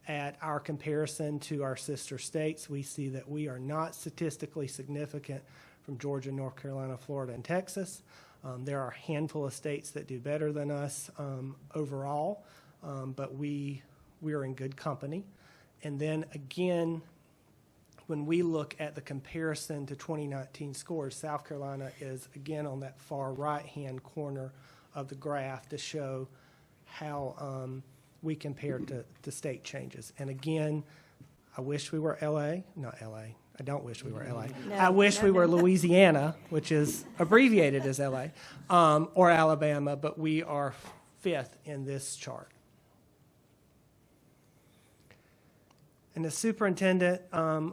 at our comparison to our sister states. We see that we are not statistically significant from Georgia, North Carolina, Florida, and Texas. There are a handful of states that do better than us overall, but we are in good company. And then again, when we look at the comparison to 2019 scores, South Carolina is again on that far right-hand corner of the graph to show how we compare to state changes. And again, I wish we were not LA. I don't wish we were LA. I wish we were Louisiana, which is abbreviated as LA, or Alabama, but we are 5th in this chart. And the superintendent,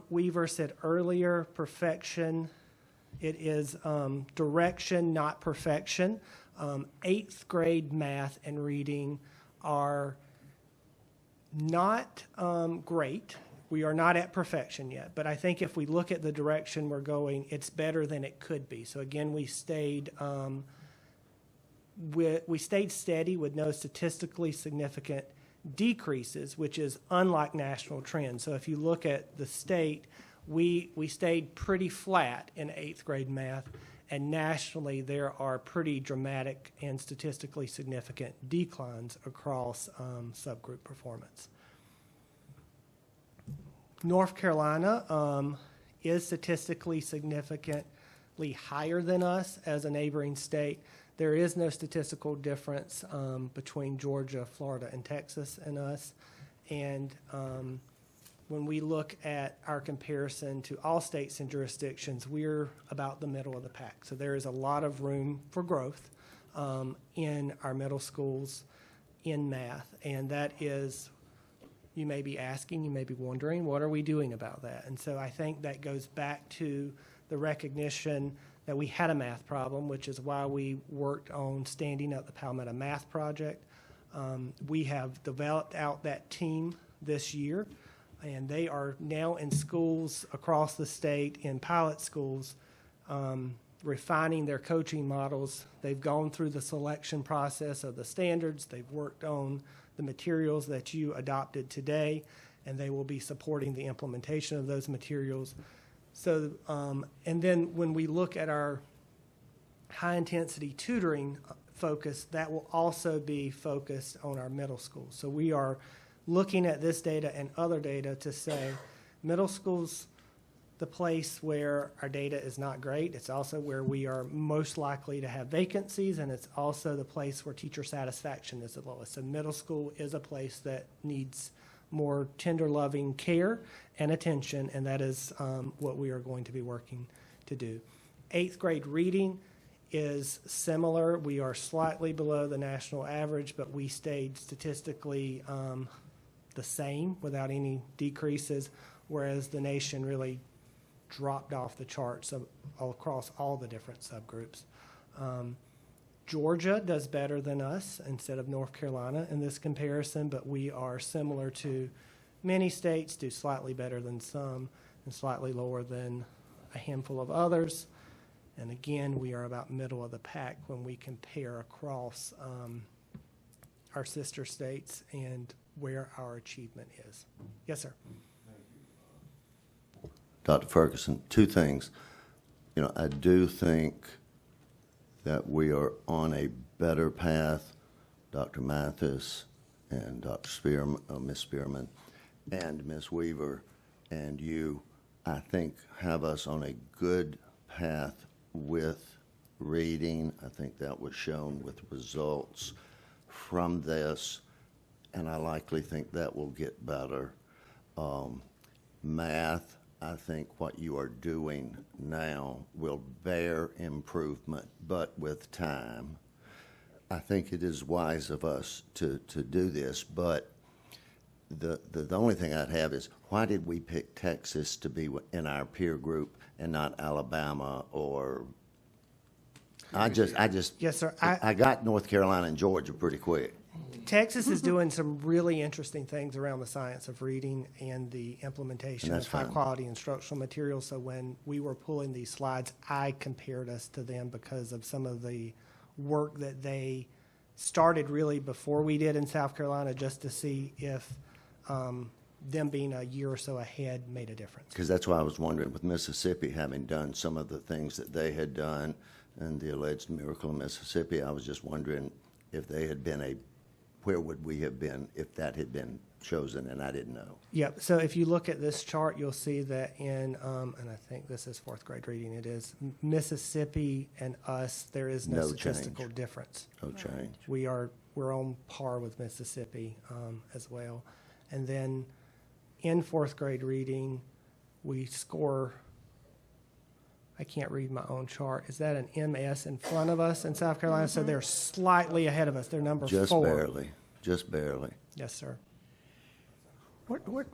Weaver said earlier, perfection, it is direction, not perfection. 8th grade math and reading are not great. we are not at perfection yet, but I think if we look at the direction we're going, it's better than it could be. So again, we stayed steady with no statistically significant decreases, which is unlike national trends. So if you look at the state, we stayed pretty flat in 8th grade math, and nationally there are pretty dramatic and statistically significant declines across subgroup performance. North Carolina is statistically significantly higher than us as a neighboring state. There is no statistical difference between Georgia, Florida, and Texas and us. And when we look at our comparison to all states and jurisdictions, we're about the middle of the pack. So there is a lot of room for growth in our middle schools in math. And that is, you may be asking, you may be wondering, what are we doing about that? And so I think that goes back to the recognition that we had a math problem, which is why we worked on standing up the Palmetto Math Project. We have developed out that team this year, and they are now in schools across the state, in pilot schools, refining their coaching models. They've gone through the selection process of the standards. They've worked on the materials that you adopted today, and they will be supporting the implementation of those materials. So, and then when we look at our high-intensity tutoring focus, that will also be focused on our middle schools. So we are looking at this data and other data to say middle school's the place where our data is not great. It's also where we are most likely to have vacancies, and it's also the place where teacher satisfaction is the lowest. So middle school is a place that needs more tender, loving care and attention, and that is what we are going to be working to do. 8th grade reading is similar. We are slightly below the national average, but we stayed statistically the same without any decreases, whereas the nation really dropped off the charts across all the different subgroups. Georgia does better than us instead of North Carolina in this comparison, but we are similar to many states, do slightly better than some and slightly lower than a handful of others. And again, we are about middle of the pack when we compare across our sister states and where our achievement is. Yes, sir. Dr. Ferguson, two things. You know, I do think that we are on a better path. Dr. Mathis and Dr. Spearman, Ms. Spearman, and Ms. Weaver and you, I think, have us on a good path with reading. I think that was shown with results from this, and I likely think that will get better. Math, I think what you are doing now will bear improvement, but with time. I think it is wise of us to do this, but the only thing I'd have is, why did we pick Texas to be in our peer group and not Alabama or... I just Yes, sir. I got North Carolina and Georgia pretty quick. Texas is doing some really interesting things around the science of reading and the implementation of high-quality instructional materials. So when we were pulling these slides, I compared us to them because of some of the work that they started really before we did in South Carolina, just to see if them being a year or so ahead made a difference. Because that's why I was wondering, with Mississippi having done some of the things that they had done and the alleged miracle in Mississippi, I was just wondering if they had been where would we have been if that had been chosen, and I didn't know. Yep. So if you look at this chart, you'll see that in, and I think this is 4th grade reading, it is Mississippi and us, there is no statistical difference. No change. We're on par with Mississippi as well. And then in 4th grade reading, we score, I can't read my own chart. Is that an MS in front of us in South Carolina? So they're slightly ahead of us. They're number 4. Just barely. Yes, sir.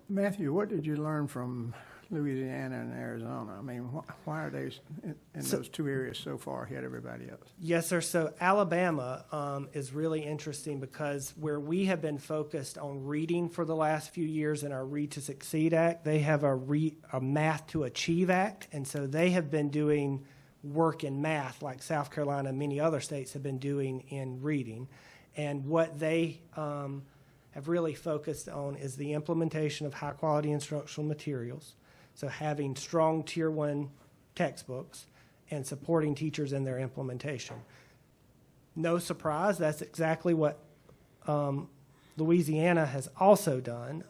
Matthew, what did you learn from Louisiana and Arizona? I mean, why are they in those two areas so far ahead of everybody else? Yes, sir. So Alabama is really interesting because where we have been focused on reading for the last few years in our Read to Succeed Act, they have a Math to Achieve Act, and so they have been doing work in math like South Carolina and many other states have been doing in reading. And what they have really focused on is the implementation of high-quality instructional materials, so having strong Tier 1 textbooks and supporting teachers in their implementation. No surprise, that's exactly what Louisiana has also done,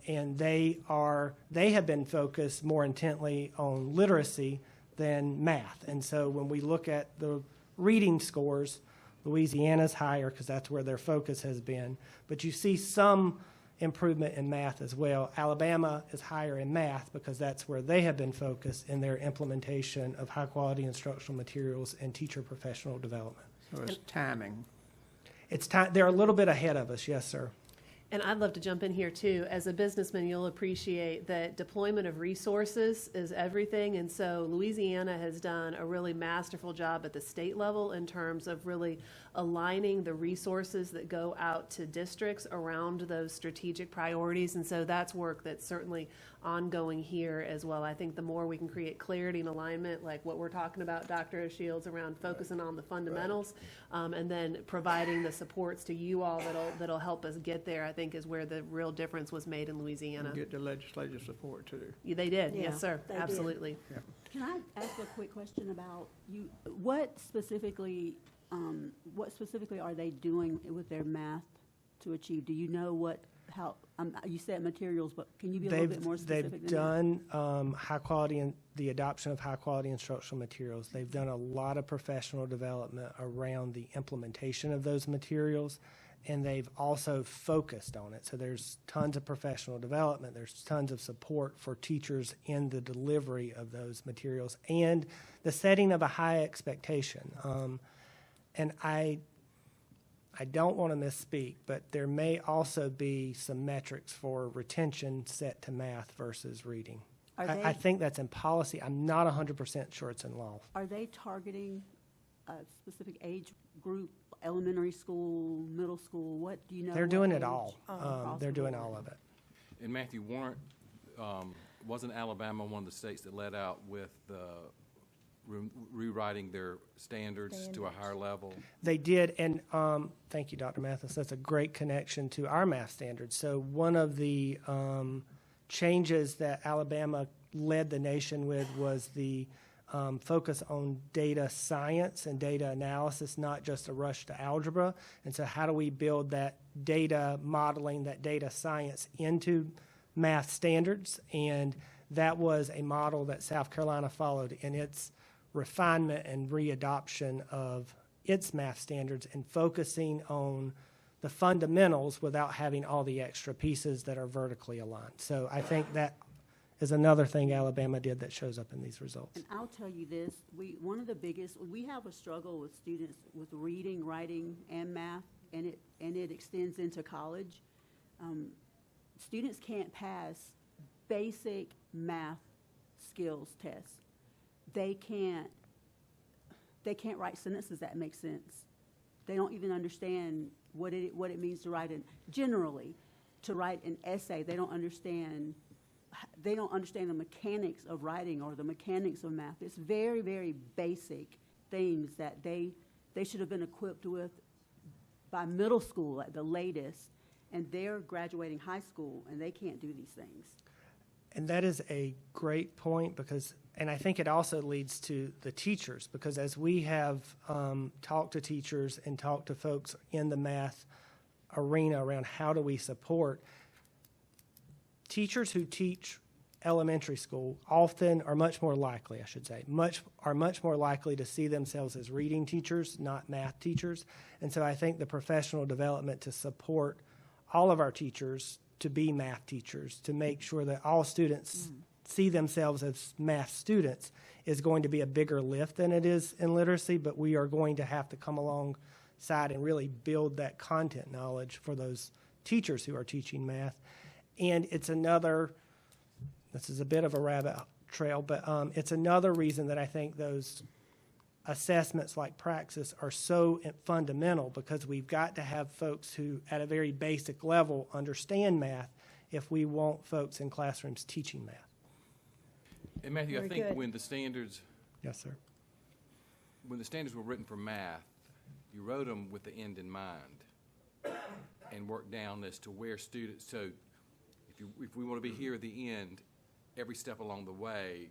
and they have been focused more intently on literacy than math. And so when we look at the reading scores, Louisiana's higher because that's where their focus has been, but you see some improvement in math as well. Alabama is higher in math because that's where they have been focused in their implementation of high-quality instructional materials and teacher professional development. So it's timing. It's time. They're a little bit ahead of us, yes, sir. And I'd love to jump in here too. As a businessman, you'll appreciate that deployment of resources is everything. And so Louisiana has done a really masterful job at the state level in terms of really aligning the resources that go out to districts around those strategic priorities. And so that's work that's certainly ongoing here as well. I think the more we can create clarity and alignment, like what we're talking about, Dr. O'Shields, around focusing on the fundamentals, and then providing the supports to you all that'll help us get there, I think is where the real difference was made in Louisiana. And get the legislative support too. Yeah, they did, Yeah, yes, sir, they did. absolutely. Yeah. Can I ask a quick question about you? What specifically are they doing with their Math to Achieve? Do you know how, you said materials, but can you be a little bit more specific? They've done the adoption of high-quality instructional materials. They've done a lot of professional development around the implementation of those materials, and they've also focused on it. So there's tons of professional development. There's tons of support for teachers in the delivery of those materials and the setting of a high expectation. And I don't want to misspeak, but there may also be some metrics for retention set to math versus reading. I think that's in policy. I'm not 100% sure it's in law. Are they targeting a specific age group, elementary school, middle school? What do you know? They're doing it all. Across They're the doing board? all of it. And Matthew, wasn't Alabama one of the states that led out with rewriting their standards to a higher level? They did, and thank you, Dr. Mathis. That's a great connection to our math standards. So one of the changes that Alabama led the nation with was the focus on data science and data analysis, not just a rush to algebra. And so how do we build that data modeling, that data science into math standards? And that was a model that South Carolina followed in its refinement and readoption of its math standards and focusing on the fundamentals without having all the extra pieces that are vertically aligned. So I think that is another thing Alabama did that shows up in these results. And I'll tell you this, we have a struggle with students with reading, writing, and math, and it extends into college. Students can't pass basic math skills tests. They can't write sentences that make sense. They don't even understand what it means to write to write an essay. They don't understand the mechanics of writing or the mechanics of math. It's very, very basic things that they should have been equipped with by middle school at the latest, and they're graduating high school and they can't do these things. And that is a great point and I think it also leads to the teachers, because as we have talked to teachers and talked to folks in the math arena around how do we support, teachers who teach elementary school often are much more likely, are much more likely to see themselves as reading teachers, not math teachers. And so I think the professional development to support all of our teachers to be math teachers, to make sure that all students see themselves as math students is going to be a bigger lift than it is in literacy, but we are going to have to come alongside and really build that content knowledge for those teachers who are teaching math. And it's another this is a bit of a rabbit trail, but it's another reason that I think those assessments like Praxis are so fundamental, because we've got to have folks who, at a very basic level, understand math if we want folks in classrooms teaching math. And Matthew, I Very think good. when the standards, Yes, sir. when the standards were written for math, you wrote them with the end in mind and worked down as to where students, so if we want to be here at the end, every step along the way,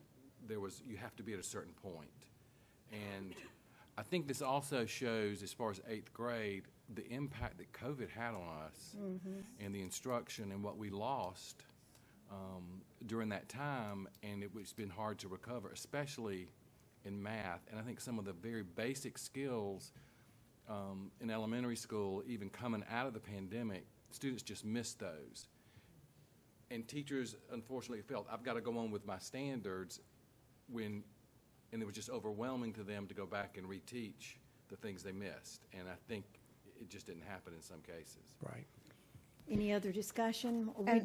you have to be at a certain point. And I think this also shows, as far as 8th grade, the impact that COVID had on us and the instruction and what we lost during that time, and it's been hard to recover, especially in math. And I think some of the very basic skills in elementary school, even coming out of the pandemic, students just missed those. And teachers, unfortunately, felt, I've got to go on with my standards, and it was just overwhelming to them to go back and reteach the things they missed. And I think it just didn't happen in some cases. Right. Any other discussion? Or we And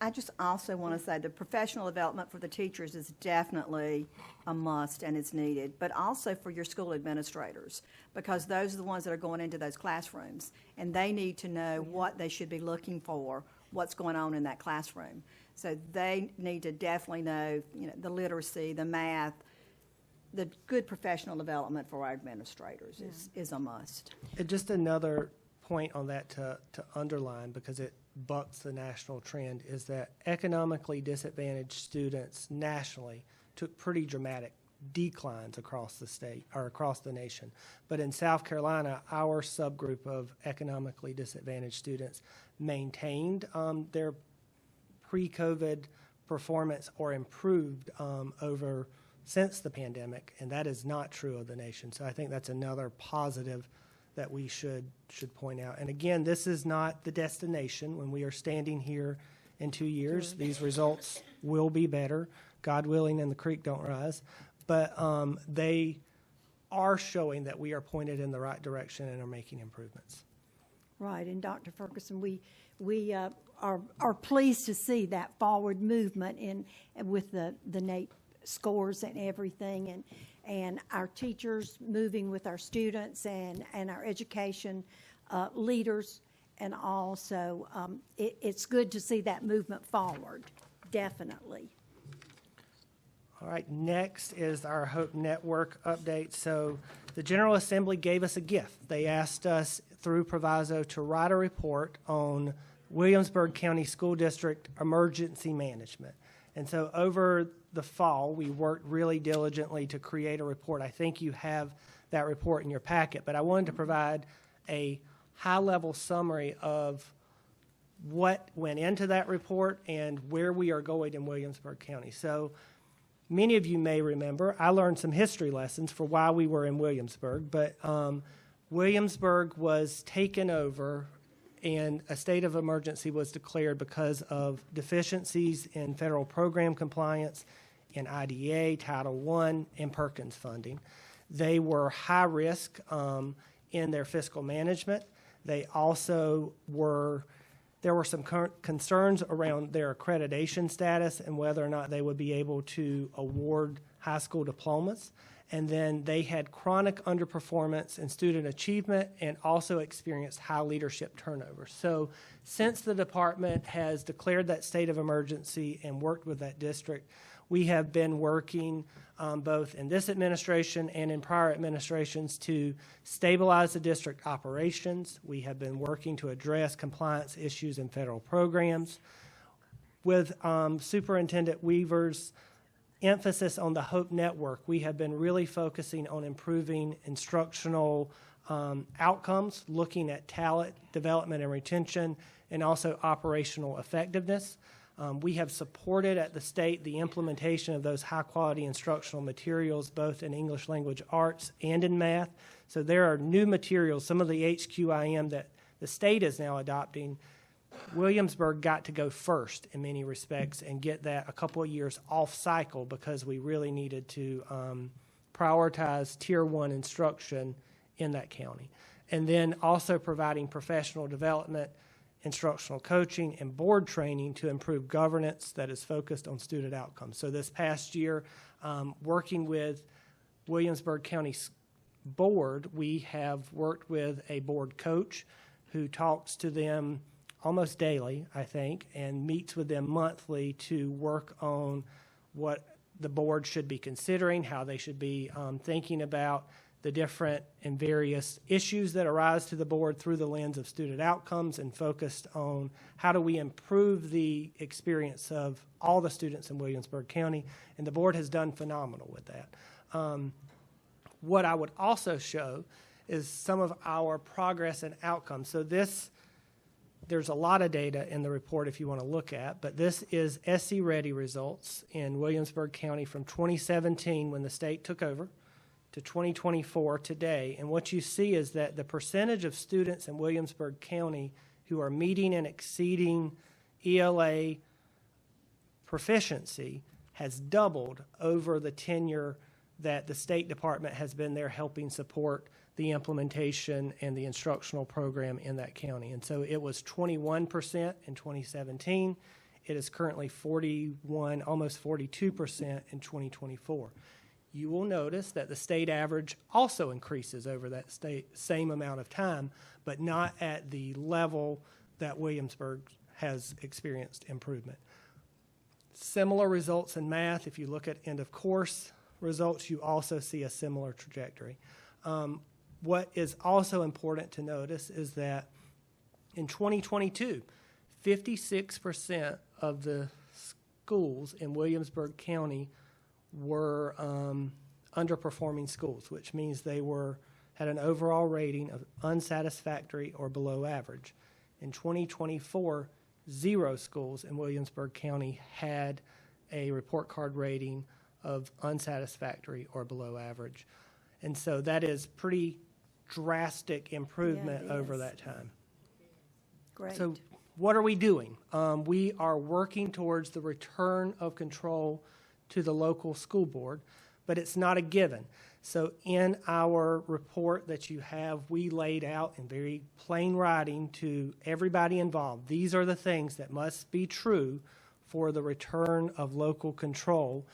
I just also want to say the professional development for the teachers is definitely a must and it's needed, but also for your school administrators, because those are the ones that are going into those classrooms, and they need to know what they should be looking for, what's going on in that classroom. So they need to definitely know, the literacy, the math, the good professional development for our administrators is a must. And just another point on that to underline, because it bucks the national trend, is that economically disadvantaged students nationally took pretty dramatic declines across the state or across the nation. But in South Carolina, our subgroup of economically disadvantaged students maintained their pre-COVID performance or improved since the pandemic, and that is not true of the nation. So I think that's another positive that we should point out. And again, this is not the destination. When we are standing here in 2 years, these results will be better, God willing, and the creek don't rise. But they are showing that we are pointed in the right direction and are making improvements. Right, and Dr. Ferguson, we are pleased to see that forward movement with the NAEP scores and everything, and our teachers moving with our students and our education leaders and all. So it's good to see that movement forward, definitely. All right, next is our Hope Network update. So the General Assembly gave us a gift. They asked us through proviso to write a report on Williamsburg County School District emergency management. And so over the fall, we worked really diligently to create a report. I think you have that report in your packet, but I wanted to provide a high-level summary of what went into that report and where we are going in Williamsburg County. So many of you may remember, I learned some history lessons for why we were in Williamsburg, but Williamsburg was taken over and a state of emergency was declared because of deficiencies in federal program compliance, in IDA, Title I, and Perkins funding. They were high risk in their fiscal management. They also there were some concerns around their accreditation status and whether or not they would be able to award high school diplomas. And then they had chronic underperformance in student achievement and also experienced high leadership turnover. So since the department has declared that state of emergency and worked with that district, we have been working both in this administration and in prior administrations to stabilize the district operations. We have been working to address compliance issues in federal programs. With Superintendent Weaver's emphasis on the Hope Network, we have been really focusing on improving instructional outcomes, looking at talent development and retention, and also operational effectiveness. We have supported at the state the implementation of those high-quality instructional materials, both in English language arts and in math. So there are new materials, some of the HQIM that the state is now adopting. Williamsburg got to go first in many respects and get that a couple of years off cycle because we really needed to prioritize Tier 1 instruction in that county. And then also providing professional development instructional coaching, and board training to improve governance that is focused on student outcomes. So this past year, working with Williamsburg County Board, we have worked with a board coach who talks to them almost daily, I think, and meets with them monthly to work on what the board should be considering, how they should be thinking about the different and various issues that arise to the board through the lens of student outcomes, and focused on how do we improve the experience of all the students in Williamsburg County, and the board has done phenomenal with that. What I would also show is some of our progress and outcomes. So there's a lot of data in the report if you want to look at, but this is SC Ready results in Williamsburg County from 2017 when the state took over to 2024 today. And what you see is that the percentage of students in Williamsburg County who are meeting and exceeding ELA proficiency has doubled over the tenure that the State Department has been there helping support the implementation and the instructional program in that county. And so it was 21% in 2017. It is currently 41, almost 42% in 2024. You will notice that the state average also increases over that same amount of time, but not at the level that Williamsburg has experienced improvement. Similar results in math. If you look at end of course results, you also see a similar trajectory. What is also important to notice is that in 2022, 56% of the schools in Williamsburg County were underperforming schools, which means they had an overall rating of unsatisfactory or below average. In 2024, 0 schools in Williamsburg County had a report card rating of unsatisfactory or below average. And so that is pretty drastic improvement over that time. Great. So what are we doing? We are working towards the return of control to the local school board, but it's not a given. So in our report that you have, we laid out in very plain writing to everybody involved, these are the things that must be true for the return of local control.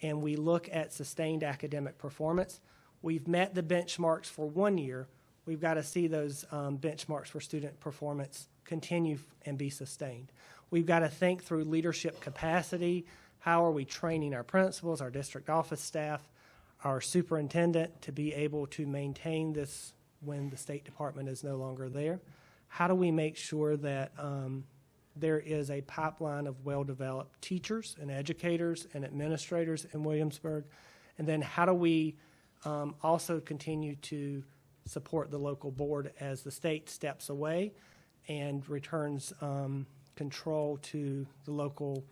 And we look at sustained academic performance. We've met the benchmarks for 1 year. We've got to see those benchmarks for student performance continue and be sustained. We've got to think through leadership capacity. How are we training our principals, our district office staff, our superintendent to be able to maintain this when the State Department is no longer there? How do we make sure that there is a pipeline of well-developed teachers and educators and administrators in Williamsburg? And then how do we also continue to support the local board as the state steps away and returns control to the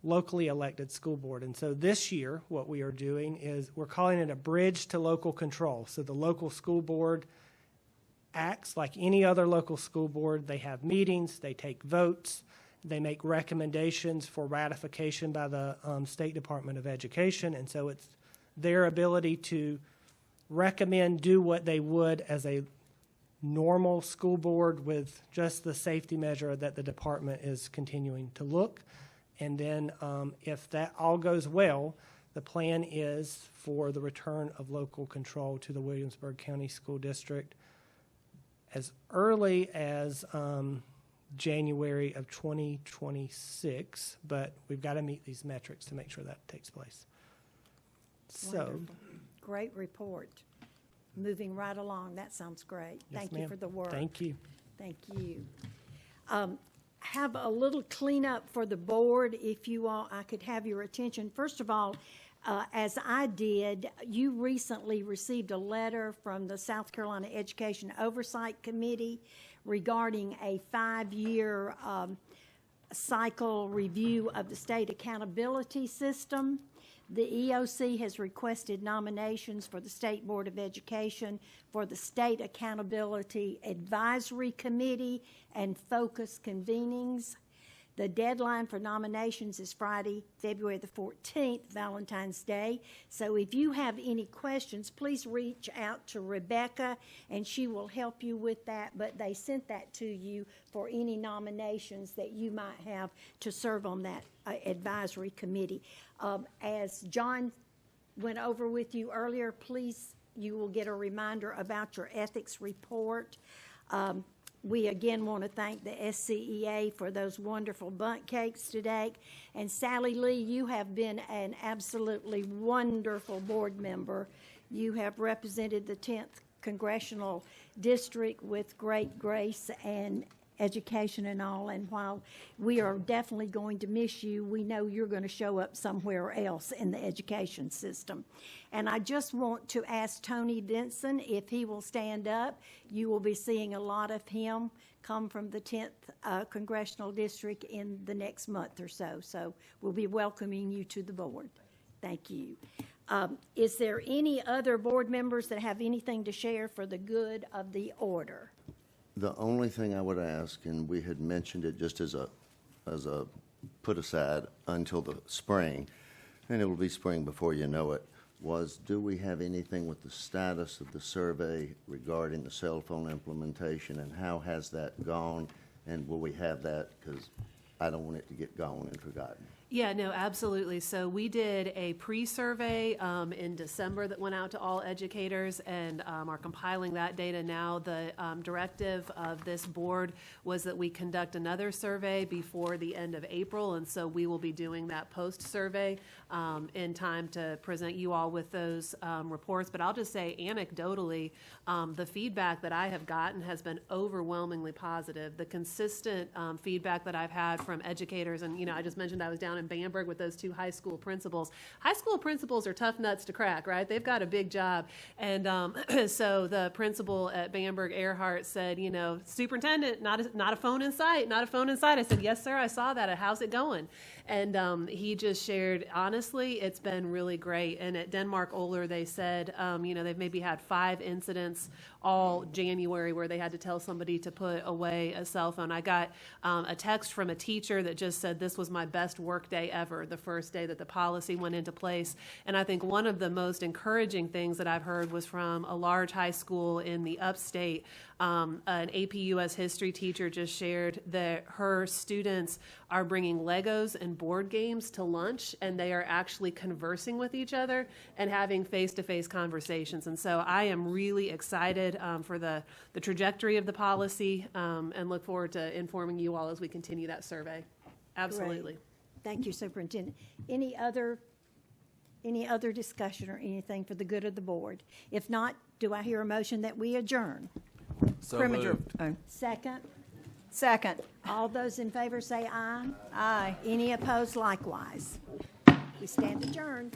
locally elected school board? And so this year, what we are doing is we're calling it a bridge to local control. So the local school board acts like any other local school board. They have meetings, they take votes, they make recommendations for ratification by the State Department of Education. And so it's their ability to recommend, do what they would as a normal school board with just the safety measure that the department is continuing to look. And then if that all goes well, the plan is for the return of local control to the Williamsburg County School District as early as January of 2026, but we've got to meet these metrics to make sure that takes place. So, Wonderful. Great report. Moving right along. That sounds great. Yes, Thank you ma'am. for the work. Thank you. Thank you. Have a little cleanup for the board, if you all, I could have your attention. First of all, as I did, you recently received a letter from the South Carolina Education Oversight Committee regarding a 5-year cycle review of the state accountability system. The EOC has requested nominations for the State Board of Education for the State Accountability Advisory Committee and focus convenings. The deadline for nominations is Friday, February the 14th, Valentine's Day. So if you have any questions, please reach out to Rebecca, and she will help you with that. But they sent that to you for any nominations that you might have to serve on that advisory committee. As John went over with you earlier, please, you will get a reminder about your ethics report. We again want to thank the SCEA for those wonderful bundt cakes today. And Sally Lee, you have been an absolutely wonderful board member. You have represented the 10th Congressional District with great grace and education and all. And while we are definitely going to miss you, we know you're going to show up somewhere else in the education system. And I just want to ask Tony Denson if he will stand up. You will be seeing a lot of him come from the 10th Congressional District in the next month or so. So we'll be welcoming you to the board. Thank you. Is there any other board members that have anything to share for the good of the order? The only thing I would ask, and we had mentioned it just as a put aside until the spring, and it will be spring before you know it, was do we have anything with the status of the survey regarding the cell phone implementation, and how has that gone, and will we have that? Because I don't want it to get gone and forgotten. Yeah, no, absolutely. So we did a pre-survey in December that went out to all educators and are compiling that data now. The directive of this board was that we conduct another survey before the end of April, and so we will be doing that post-survey in time to present you all with those reports. But I'll just say anecdotally, the feedback that I have gotten has been overwhelmingly positive. The consistent feedback that I've had from educators, and I just mentioned I was down in Bamberg with those 2 high school principals. High school principals are tough nuts to crack, right? They've got a big job. And so the principal at Bamberg, Earhart, said, superintendent, not a phone in sight, not a phone in sight. I said, yes, sir, I saw that. How's it going? And he just shared, honestly, it's been really great. And at Denmark-Oler, they said, they've maybe had 5 incidents all January where they had to tell somebody to put away a cell phone. I got a text from a teacher that just said this was my best work day ever, the first day that the policy went into place. And I think one of the most encouraging things that I've heard was from a large high school in the upstate. An AP US history teacher just shared that her students are bringing Legos and board games to lunch, and they are actually conversing with each other and having face-to-face conversations. And so I am really excited for the trajectory of the policy and look forward to informing you all as we continue that survey. Absolutely. Great. Thank you, Superintendent. Any other discussion or anything for the good of the board? If not, do I hear a motion that we adjourn? So Premature. moved. Second? Second. All those in favor say aye. Aye. Any opposed likewise. We stand adjourned.